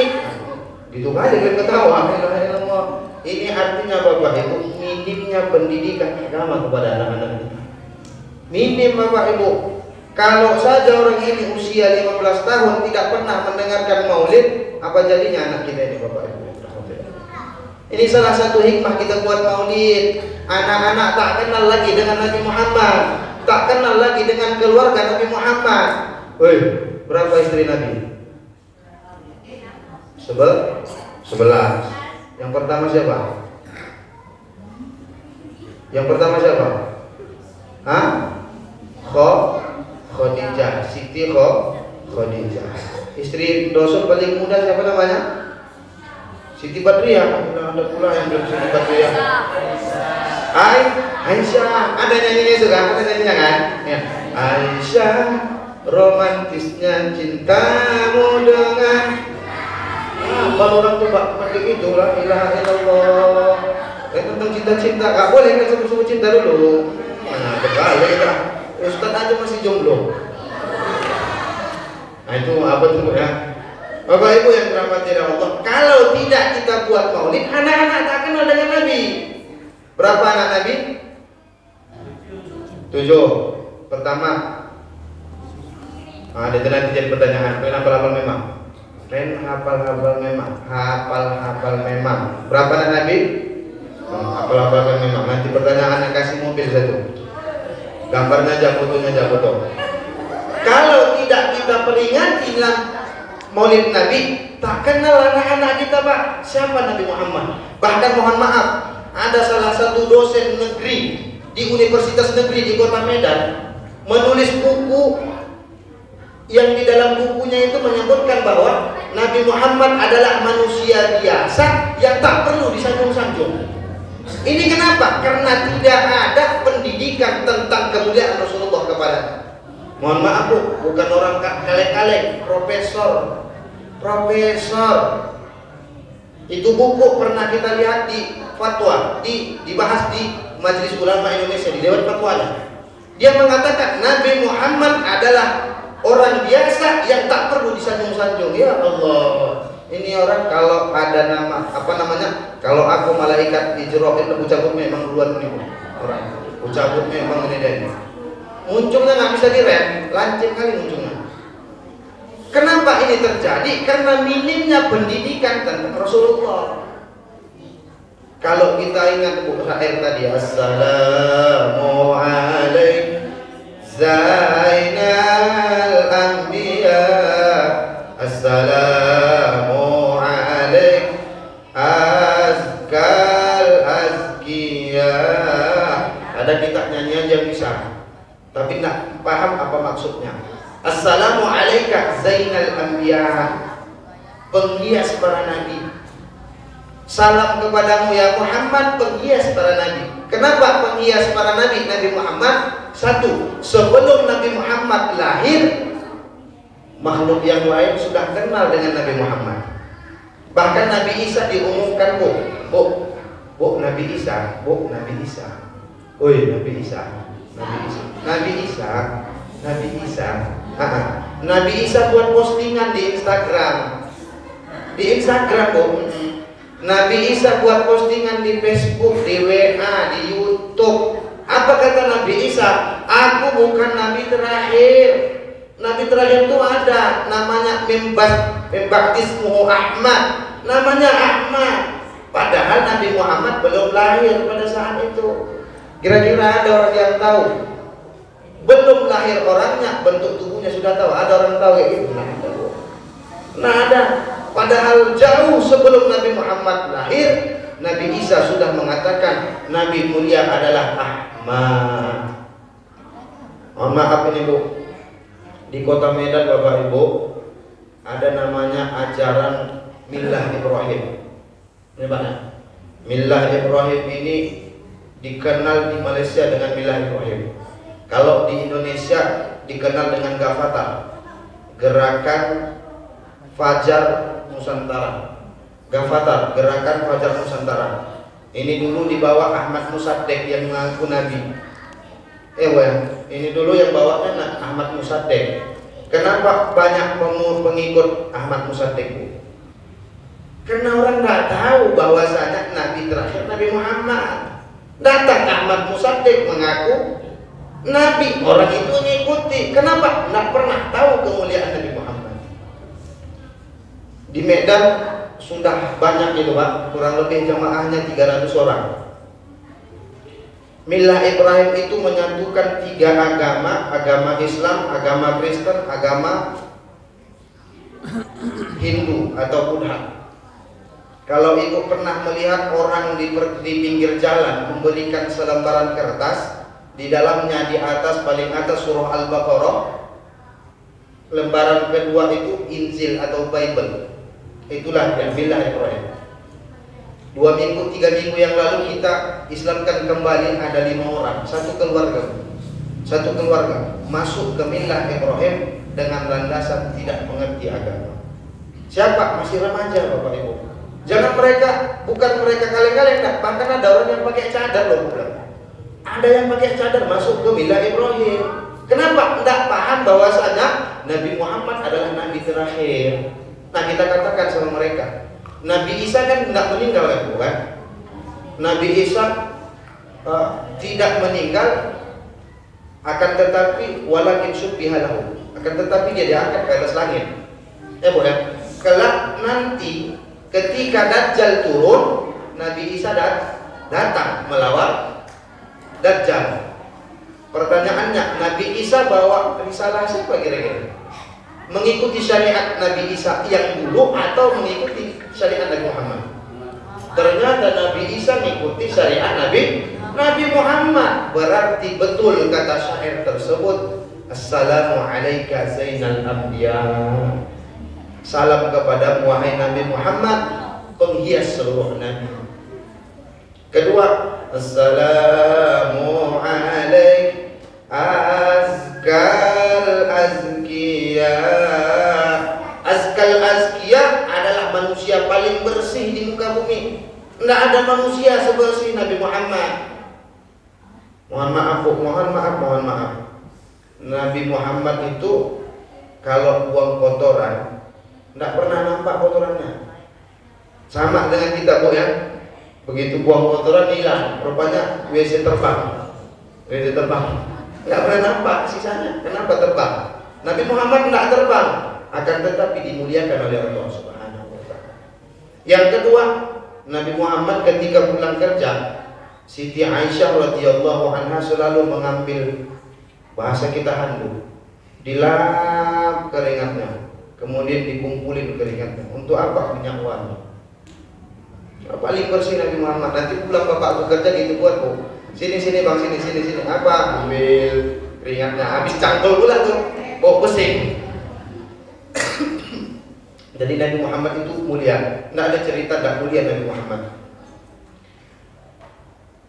gitu aja kan ketawa. Ilaha illallah. Ini artinya Bapak Ibu, minimnya pendidikan agama kepada anak-anak kita. Minim Bapak Ibu. Kalau saja orang ini usia 15 tahun tidak pernah mendengarkan maulid, apa jadinya anak kita ini Bapak Ibu? Ini salah satu hikmah kita buat maulid. Anak-anak tak kenal lagi dengan Nabi Muhammad, tak kenal lagi dengan keluarga Nabi Muhammad. Woi, berapa istri Nabi? 11. Yang pertama siapa? Khadijah, Siti Khadijah. Istri Rasul paling muda siapa namanya? Siti Badriah. Ada pula yang belum Siti Badriah. Aisyah. Ada nyanyinya itu kan? Ada nyanyinya kan? Ya. Aisyah, romantisnya cintamu dengan kalau orang tuh pakai itu lah, ilaha illallah. Tentang cinta-cinta, gak boleh kan sebut-sebut cinta dulu. Nah, berkali kita. Ustaz aja masih jomblo. Nah itu apa tuh ya? Bapak Ibu yang dirahmati Allah, kalau tidak kita buat maulid, anak-anak tak kenal dengan Nabi. Berapa anak Nabi? 7. Pertama, ada nanti jadi pertanyaan. Kalian hafal memang? Hafal memang. Berapa anak Nabi? Hafal memang. Nanti pertanyaannya kasih mobil satu. Gambarnya aja, fotonya aja, foto. Kalau tidak kita peringati Maulid Nabi, tak kenal anak-anak kita Pak siapa Nabi Muhammad. Bahkan mohon maaf, ada salah satu dosen negeri di Universitas Negeri di Kota Medan menulis buku yang di dalam bukunya itu menyebutkan bahwa Nabi Muhammad adalah manusia biasa yang tak perlu disanjung-sanjung. Ini kenapa? Karena tidak ada pendidikan tentang kemuliaan Rasulullah kepada. Mohon maaf Bu, bukan orang kaleng-kaleng, profesor. Itu buku pernah kita lihat di fatwa, dibahas di Majelis Ulama Indonesia, di Dewan Fatwanya. Dia mengatakan Nabi Muhammad adalah orang biasa yang tak perlu disanjung-sanjung. Ya Allah, ini orang kalau ada nama apa namanya? Kalau aku malaikat dijerokin, aku cabut memang duluan nih orang. Aku cabut memang ini. Munculnya nggak bisa direm, lancip kali munculnya. Kenapa ini terjadi? Karena minimnya pendidikan tentang Rasulullah. Kalau kita ingat buku syair tadi, Assalamu alaikum Zainal Anbiya, Assalamu alaikum Azkal Azkiya. Ada kita nyanyian yang bisa, tapi nggak paham apa maksudnya. Assalamu alaika Zainal Anbiya, penghias para nabi. Salam kepadamu ya Muhammad, penghias para nabi. Kenapa penghias para nabi? Nabi Muhammad, satu, sebelum Nabi Muhammad lahir, makhluk yang lain sudah kenal dengan Nabi Muhammad. Bahkan Nabi Isa diumumkan, Bu, Nabi Isa, Nabi Isa. Oi, Nabi Isa. Nabi Isa buat postingan di Instagram. Bu. Nabi Isa buat postingan di Facebook, di WA, di YouTube. Apa kata Nabi Isa? Aku bukan Nabi terakhir. Nabi terakhir itu ada, namanya membaptismu Ahmad. Namanya Ahmad. Padahal Nabi Muhammad belum lahir pada saat itu. Kira-kira ada orang yang tahu? Belum lahir orangnya, bentuk tubuhnya sudah tahu. Ada orang tahu ya gitu? Nah ada. Padahal jauh sebelum Nabi Muhammad lahir, Nabi Isa sudah mengatakan Nabi mulia adalah Ahmad. Mohon maaf ini Bu, di kota Medan Bapak Ibu ada namanya ajaran Millah Ibrahim. Ini Pak, Millah Ibrahim ini dikenal di Malaysia dengan Millah Ibrahim. Kalau di Indonesia dikenal dengan Gavatar, Gerakan Fajar Nusantara. Gavatar, Gerakan Fajar Nusantara. Ini dulu dibawa Ahmad Musaddiq yang mengaku Nabi. Ini dulu yang bawanya Ahmad Musaddiq. Kenapa banyak pengikut Ahmad Musaddiq? Karena orang nggak tahu bahwasanya Nabi terakhir Nabi Muhammad. Datang Ahmad Musaddiq mengaku Nabi, orang itu ngikuti. Kenapa? Nggak pernah tahu kemuliaan Nabi Muhammad. Di Medan sudah banyak itu Pak, kurang lebih jamaahnya 300 orang. Millah Ibrahim itu menyatukan 3 agama, agama Islam, agama Kristen, agama Hindu atau Buddha. Kalau ibu pernah melihat orang di pinggir jalan memberikan selembaran kertas, di dalamnya di atas, paling atas surah Al-Baqarah, lembaran kedua itu Injil atau Bible. Itulah yang Millah Ibrahim. 2 minggu, 3 minggu yang lalu kita Islamkan kembali ada 5 orang, satu keluarga masuk ke Millah Ibrahim dengan landasan tidak mengerti agama. Siapa? Masih remaja Bapak Ibu. Jangan bukan mereka kaleng-kaleng, bahkan ada orang yang pakai cadar loh. Ada yang pakai cadar masuk ke Millah Ibrahim. Kenapa? Tidak paham bahwasanya Nabi Muhammad adalah Nabi terakhir. Nah kita katakan sama mereka, Nabi Isa kan tidak meninggal kan? Nabi Isa tidak meninggal, akan tetapi walakin subbihalahu, akan tetapi dia diangkat ke atas langit. Kelak nanti ketika Dajjal turun, Nabi Isa datang melawan Dajjal. Pertanyaannya, Nabi Isa bawa risalah siapa kira-kira? Mengikuti syariat Nabi Isa yang dulu atau mengikuti syariat Nabi Muhammad? Ternyata Nabi Isa mengikuti syariat Nabi Muhammad. Berarti betul kata syair tersebut, Assalamu alaika Zainal Anbiya. Salam kepadamu wahai Nabi Muhammad, penghias seluruh nabi. Kedua, Assalamu alaik azkal azkiya. Azkal azkiya adalah manusia paling bersih di muka bumi. Tidak ada manusia sebersih Nabi Muhammad. Mohon maaf. Nabi Muhammad itu kalau buang kotoran tidak pernah nampak kotorannya. Sama dengan kita Bu ya. Begitu buang kotoran hilang, rupanya WC terbang. nggak pernah nampak sisanya. Kenapa terbang? Nabi Muhammad nggak terbang, akan tetapi dimuliakan oleh Allah Subhanahu wa Ta'ala. Yang kedua, Nabi Muhammad ketika pulang kerja, Siti Aisyah radhiyallahu anha selalu mengambil, bahasa kita handuk, dilap keringatnya, kemudian dikumpulin keringatnya. Untuk apa? Minyak wangi. Paling bersih Nabi Muhammad. Nanti pulang bapak bekerja gitu buat bu. Sini bang, sini. Apa? Ambil keringatnya. Habis cangkul pula tuh. Bau pesing. Jadi Nabi Muhammad itu mulia. Tidak ada cerita tidak mulia Nabi Muhammad.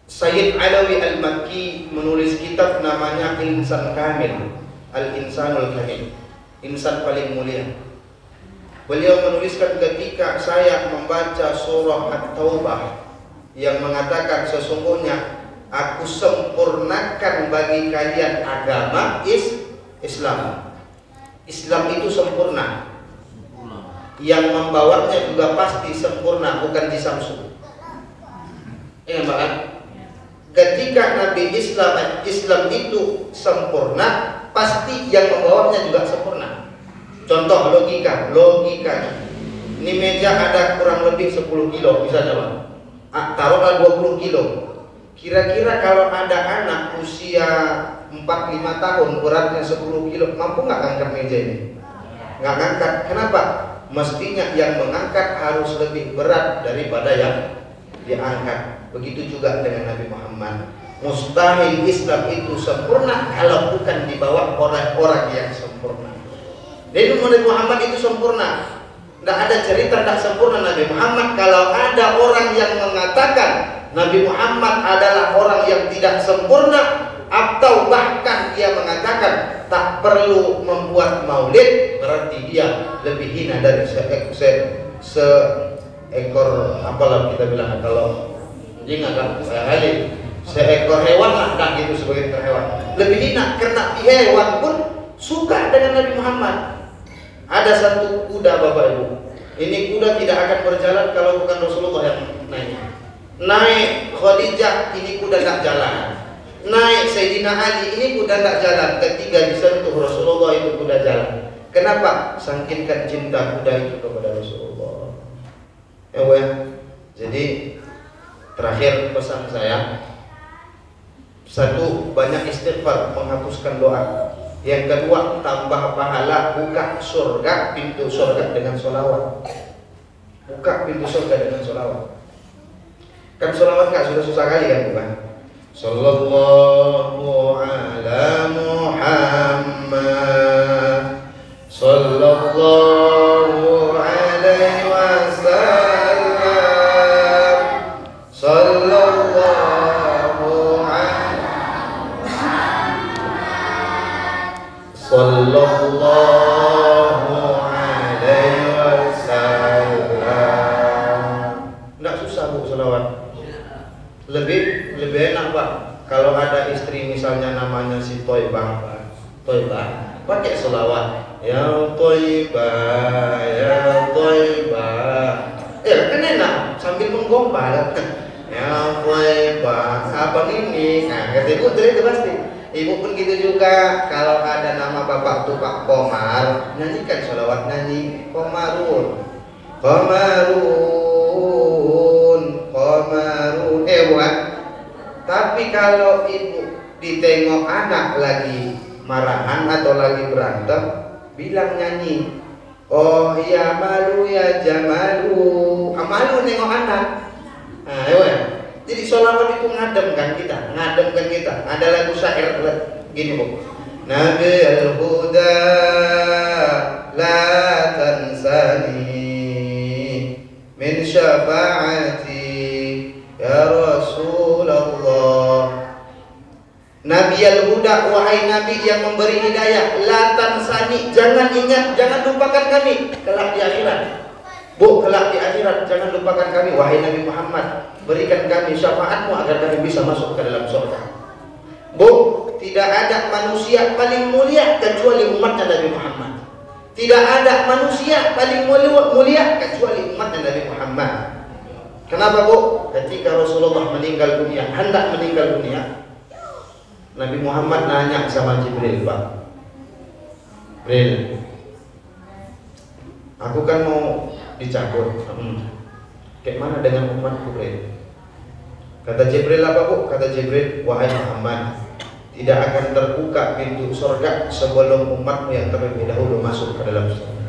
Sayyid Alawi Al-Makki menulis kitab namanya Insan Kamil, Al-Insanul Kamil, insan paling mulia. Beliau menuliskan ketika saya membaca surah At-Taubah yang mengatakan sesungguhnya aku sempurnakan bagi kalian agama Islam. Islam itu sempurna. Yang membawanya juga pasti sempurna, bukan disamsu. Iya Mbak? Ketika Nabi Islam itu sempurna, pasti yang membawanya juga sempurna. Contoh logikanya. Ini meja ada kurang lebih 10 kilo misalnya Bang. Taruhlah 20 kilo. Kira-kira kalau ada anak usia 4-5 tahun beratnya 10 kilo, mampu nggak ngangkat meja ini? Nggak ngangkat. Kenapa? Mestinya yang mengangkat harus lebih berat daripada yang diangkat. Begitu juga dengan Nabi Muhammad. Mustahil Islam itu sempurna kalau bukan dibawa orang-orang yang sempurna. Jadi Nabi Muhammad itu sempurna. Tidak ada cerita tidak sempurna Nabi Muhammad. Kalau ada orang yang mengatakan Nabi Muhammad adalah orang yang tidak sempurna, atau bahkan dia mengatakan tak perlu membuat maulid, berarti dia lebih hina dari seekor apalah kita bilang kalau jing agak seekor hewan lah, tak gitu sebagai hewan. Lebih hina karena hewan pun suka dengan Nabi Muhammad. Ada satu kuda Bapak Ibu. Ini kuda tidak akan berjalan kalau bukan Rasulullah yang naik Khadijah, ini kuda tak jalan. Naik Sayyidina Ali, ini kuda tak jalan. Ketika disentuh Rasulullah itu kuda jalan. Kenapa? Saking cinta kuda itu kepada Rasulullah. Ya. Jadi terakhir pesan saya, satu, banyak istighfar menghapuskan doa. Yang kedua, tambah pahala, buka surga, pintu surga dengan sholawat. Buka pintu surga dengan sholawat. Kan sholawat nggak sudah susah kali kan bukan? Sallallahu ala Muhammad, sallallahu alaihi wasallam, sallallahu alaihi wasallam. Nggak susah bu selawat. Lebih enak Pak kalau ada istri misalnya namanya si Toibah, pakai selawat. Ya Toibah, ya Toibah. Kan enak sambil menggombal. Ya Toibah, abang ini. Nah, kata ibu itu pasti. Ibu pun gitu juga. Kalau ada nama bapak tuh Pak Komar, nyanyikan sholawat, nyanyi Komarun, buat. Tapi kalau ibu ditengok anak lagi marahan atau lagi berantem, bilang nyanyi, oh ya malu ya jamalu. Malu nengok anak. Nah, ya. Jadi sholawat itu ngademkan kita. Ada lagu syair gini bu. Nabi al-Huda la tansani min syafaati ya Rasulullah. Nabi al-Huda, wahai Nabi yang memberi hidayah, la tansani, jangan ingat, jangan lupakan kami kelak di akhirat. Bu, kelak di akhirat jangan lupakan kami, wahai Nabi Muhammad, berikan kami syafaatmu agar kami bisa masuk ke dalam surga. Bu, tidak ada manusia paling mulia kecuali umatnya Nabi Muhammad. Tidak ada manusia paling mulia kecuali umatnya Nabi Muhammad. Kenapa bu? Ketika Rasulullah meninggal dunia, hendak meninggal dunia, Nabi Muhammad nanya sama Jibril, Pak, Jibril, aku kan mau dicabut. Kayak mana dengan umatku, Jibril? Kata Jibril apa, Bu? Kata Jibril, wahai Muhammad, tidak akan terbuka pintu surga sebelum umatmu yang terlebih dahulu masuk ke dalam surga.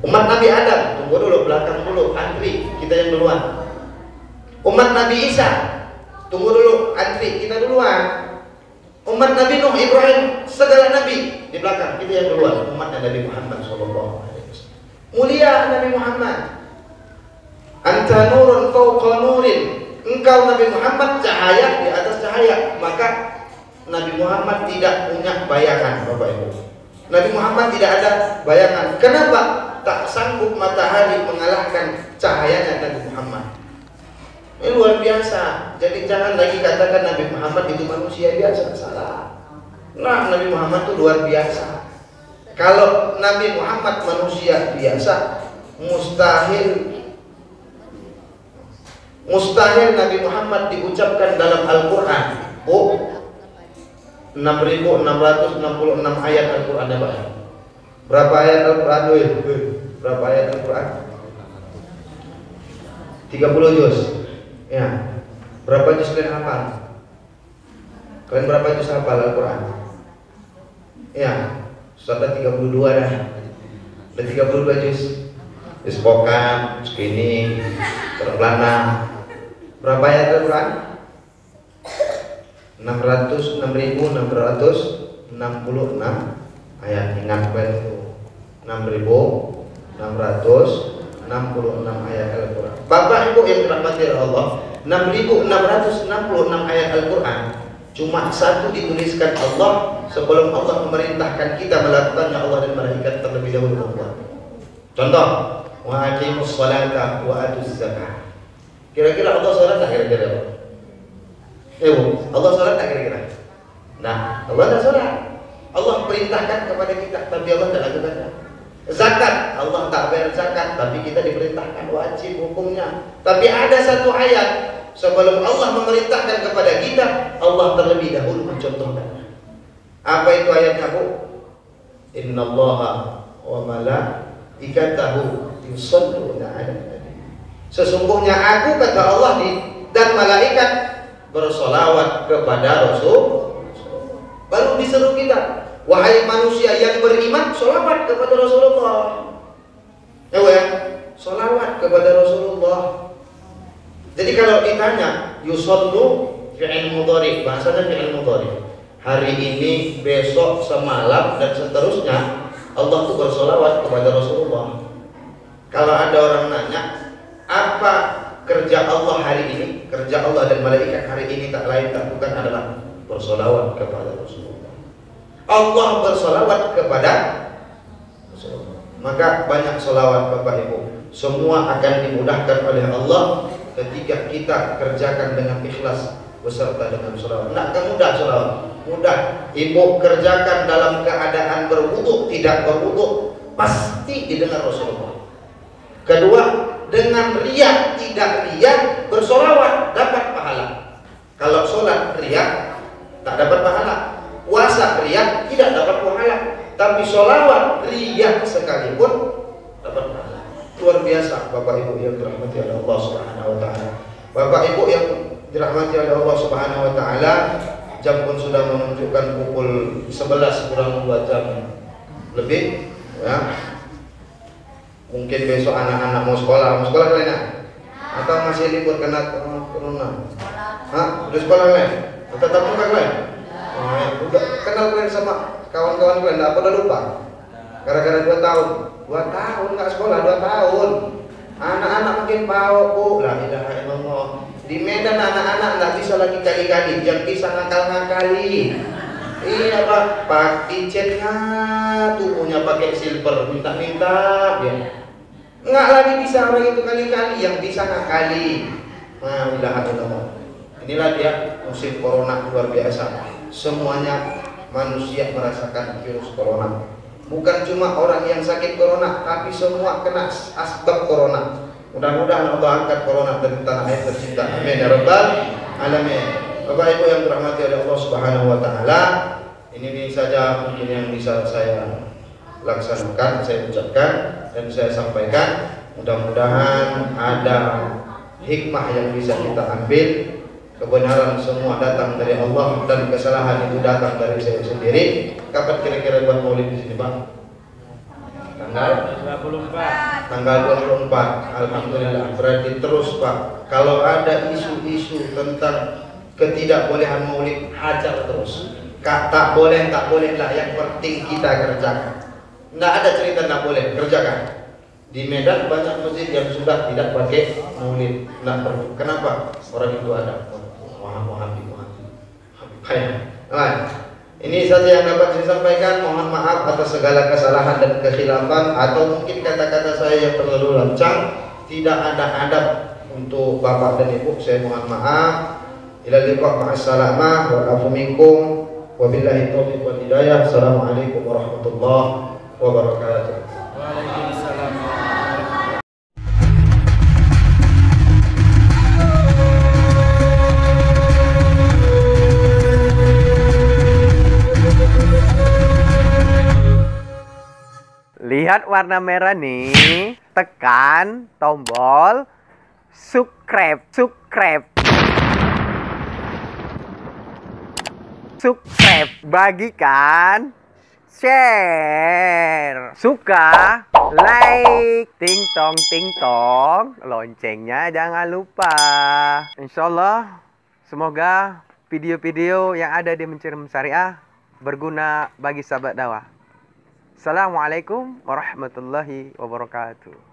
Umat Nabi Adam, tunggu dulu, belakang dulu, antri, kita yang duluan. Umat Nabi Isa, tunggu dulu, antri, kita duluan. Umat Nabi Nuh, Ibrahim, segala nabi di belakang, kita yang duluan. Umatnya Nabi Muhammad SAW. Mulia Nabi Muhammad. Anta nurun fawqa nurin. Engkau Nabi Muhammad cahaya di atas cahaya. Maka Nabi Muhammad tidak punya bayangan, Bapak Ibu. Nabi Muhammad tidak ada bayangan. Kenapa? Tak sanggup matahari mengalahkan cahayanya Nabi Muhammad. Ini luar biasa. Jadi jangan lagi katakan Nabi Muhammad itu manusia biasa. Salah. Nah, Nabi Muhammad itu luar biasa. Kalau Nabi Muhammad manusia biasa, mustahil Nabi Muhammad diucapkan dalam Al-Quran. 6.666 ayat Al-Quran ya, Pak. Berapa ayat Al-Quran? Berapa ayat Al-Quran? 30 juz. Ya. Berapa juz kalian hafal? Kalian berapa juz hafal Al-Quran? Ya. Sudah 32 dah. Udah 32 juz. Ispokan, segini, terpelana. Berapa ayat Al-Quran? 6.666 ayat. Ingat itu 6.666 ayat Al-Quran. Bapak Ibu yang dirahmati Allah, 6.666 ayat Al-Quran cuma satu dituliskan Allah sebelum Allah memerintahkan kita melakukannya, Allah dan malaikat terlebih dahulu membuat. Contoh, wa aqimus sholata wa atuz zakah. Kira-kira Allah sholat tak kira-kira? Allah sholat tak kira-kira? Nah, Allah tak sholat. Allah perintahkan kepada kita, tapi Allah tak lakukan. Zakat, Allah tak bayar zakat, tapi kita diperintahkan, wajib hukumnya. Tapi ada satu ayat sebelum Allah memerintahkan kepada kita, Allah terlebih dahulu mencontohkan. Apa itu ayatnya, Bu? Innallaha wa malaikatahu yusholluna 'alan nabi. Sesungguhnya aku, kata Allah, dan malaikat bersolawat kepada Rasul. Baru diseru kita, wahai manusia yang beriman, solawat kepada Rasulullah. Ya, solawat kepada Rasulullah. Jadi kalau ditanya yusollu fi'il mudhari, bahasanya fi'il mudhari. Hari ini, besok, semalam, dan seterusnya Allah itu bersolawat kepada Rasulullah. Kalau ada orang nanya, apa kerja Allah hari ini? Kerja Allah dan malaikat hari ini tak lain tak bukan adalah bersolawat kepada Rasulullah. Allah bersolawat kepada Rasulullah. Maka banyak solawat, Bapak Ibu. Semua akan dimudahkan oleh Allah ketika kita kerjakan dengan ikhlas beserta dengan solawat. Tidak mudah solawat. Mudah. Ibu kerjakan dalam keadaan berwudu, tidak berwudu, pasti didengar Rasulullah. Kedua, dengan riya, tidak riya, bersolawat, dapat pahala. Kalau sholat riya, tak dapat pahala. Puasa riya, tidak dapat pahala. Tapi sholawat riya sekalipun dapat pahala. Luar biasa, Bapak Ibu yang dirahmati oleh Allah Subhanahu wa taala. Bapak Ibu yang dirahmati oleh Allah Subhanahu wa taala, jam pun sudah menunjukkan pukul 11 kurang 2 jam lebih, ya. Mungkin besok anak-anak mau sekolah kalian? Atau masih libur karena corona? Hah? Udah sekolah kalian? Tetap muka kalian? Oh, ya. Udah kenal kalian sama kawan-kawan kalian? Apa udah lupa? Gara-gara 2 tahun. 2 tahun nggak sekolah, 2 tahun. Anak-anak makin bau, Bu. La ilaha illallah. Di Medan anak-anak nggak bisa lagi kali-kali, yang bisa ngakal-ngakali. Iya, Pak. Pakai catnya tubuhnya pakai silver, minta-minta dia. Nggak lagi bisa orang itu kali-kali, yang bisa ngakali. Nah, inilah dia musim corona luar biasa. Semuanya manusia merasakan virus corona. Bukan cuma orang yang sakit corona, tapi semua kena asbab corona. Mudah-mudahan Allah angkat corona dari tanah air tercinta. Amin ya rabbal alamin. Bapak Ibu yang dirahmati oleh Allah Subhanahu wa taala, ini saja mungkin yang bisa saya laksanakan, saya ucapkan dan saya sampaikan. Mudah-mudahan ada hikmah yang bisa kita ambil. Kebenaran semua datang dari Allah dan kesalahan itu datang dari saya sendiri. Kapan kira-kira buat maulid di sini, Pak? Tanggal 24. Tanggal 24. Alhamdulillah. Berarti terus, Pak. Kalau ada isu-isu tentang ketidakbolehan maulid, hajar terus. Tak boleh lah. Yang penting kita kerjakan. Nggak ada cerita nggak boleh, kerjakan. Di Medan banyak masjid yang sudah tidak pakai maulid. Nggak perlu. Kenapa? Orang itu ada. Wahabi. Nah, ini saja yang dapat saya sampaikan. Mohon maaf atas segala kesalahan dan kekhilafan, atau mungkin kata-kata saya yang terlalu lancang, tidak ada adab untuk bapak dan ibu. Saya mohon maaf. Ila liqa ma'assalamah wa afu minkum wa billahi taufiq wal hidayah. Assalamualaikum warahmatullahi wabarakatuh. Waalaikumsalam. Lihat warna merah nih, tekan tombol subscribe, bagikan, share, suka, like, ting tong, loncengnya jangan lupa. Insyaallah, semoga video-video yang ada di Mencium Syariah berguna bagi sahabat dakwah. Assalamualaikum warahmatullahi wabarakatuh.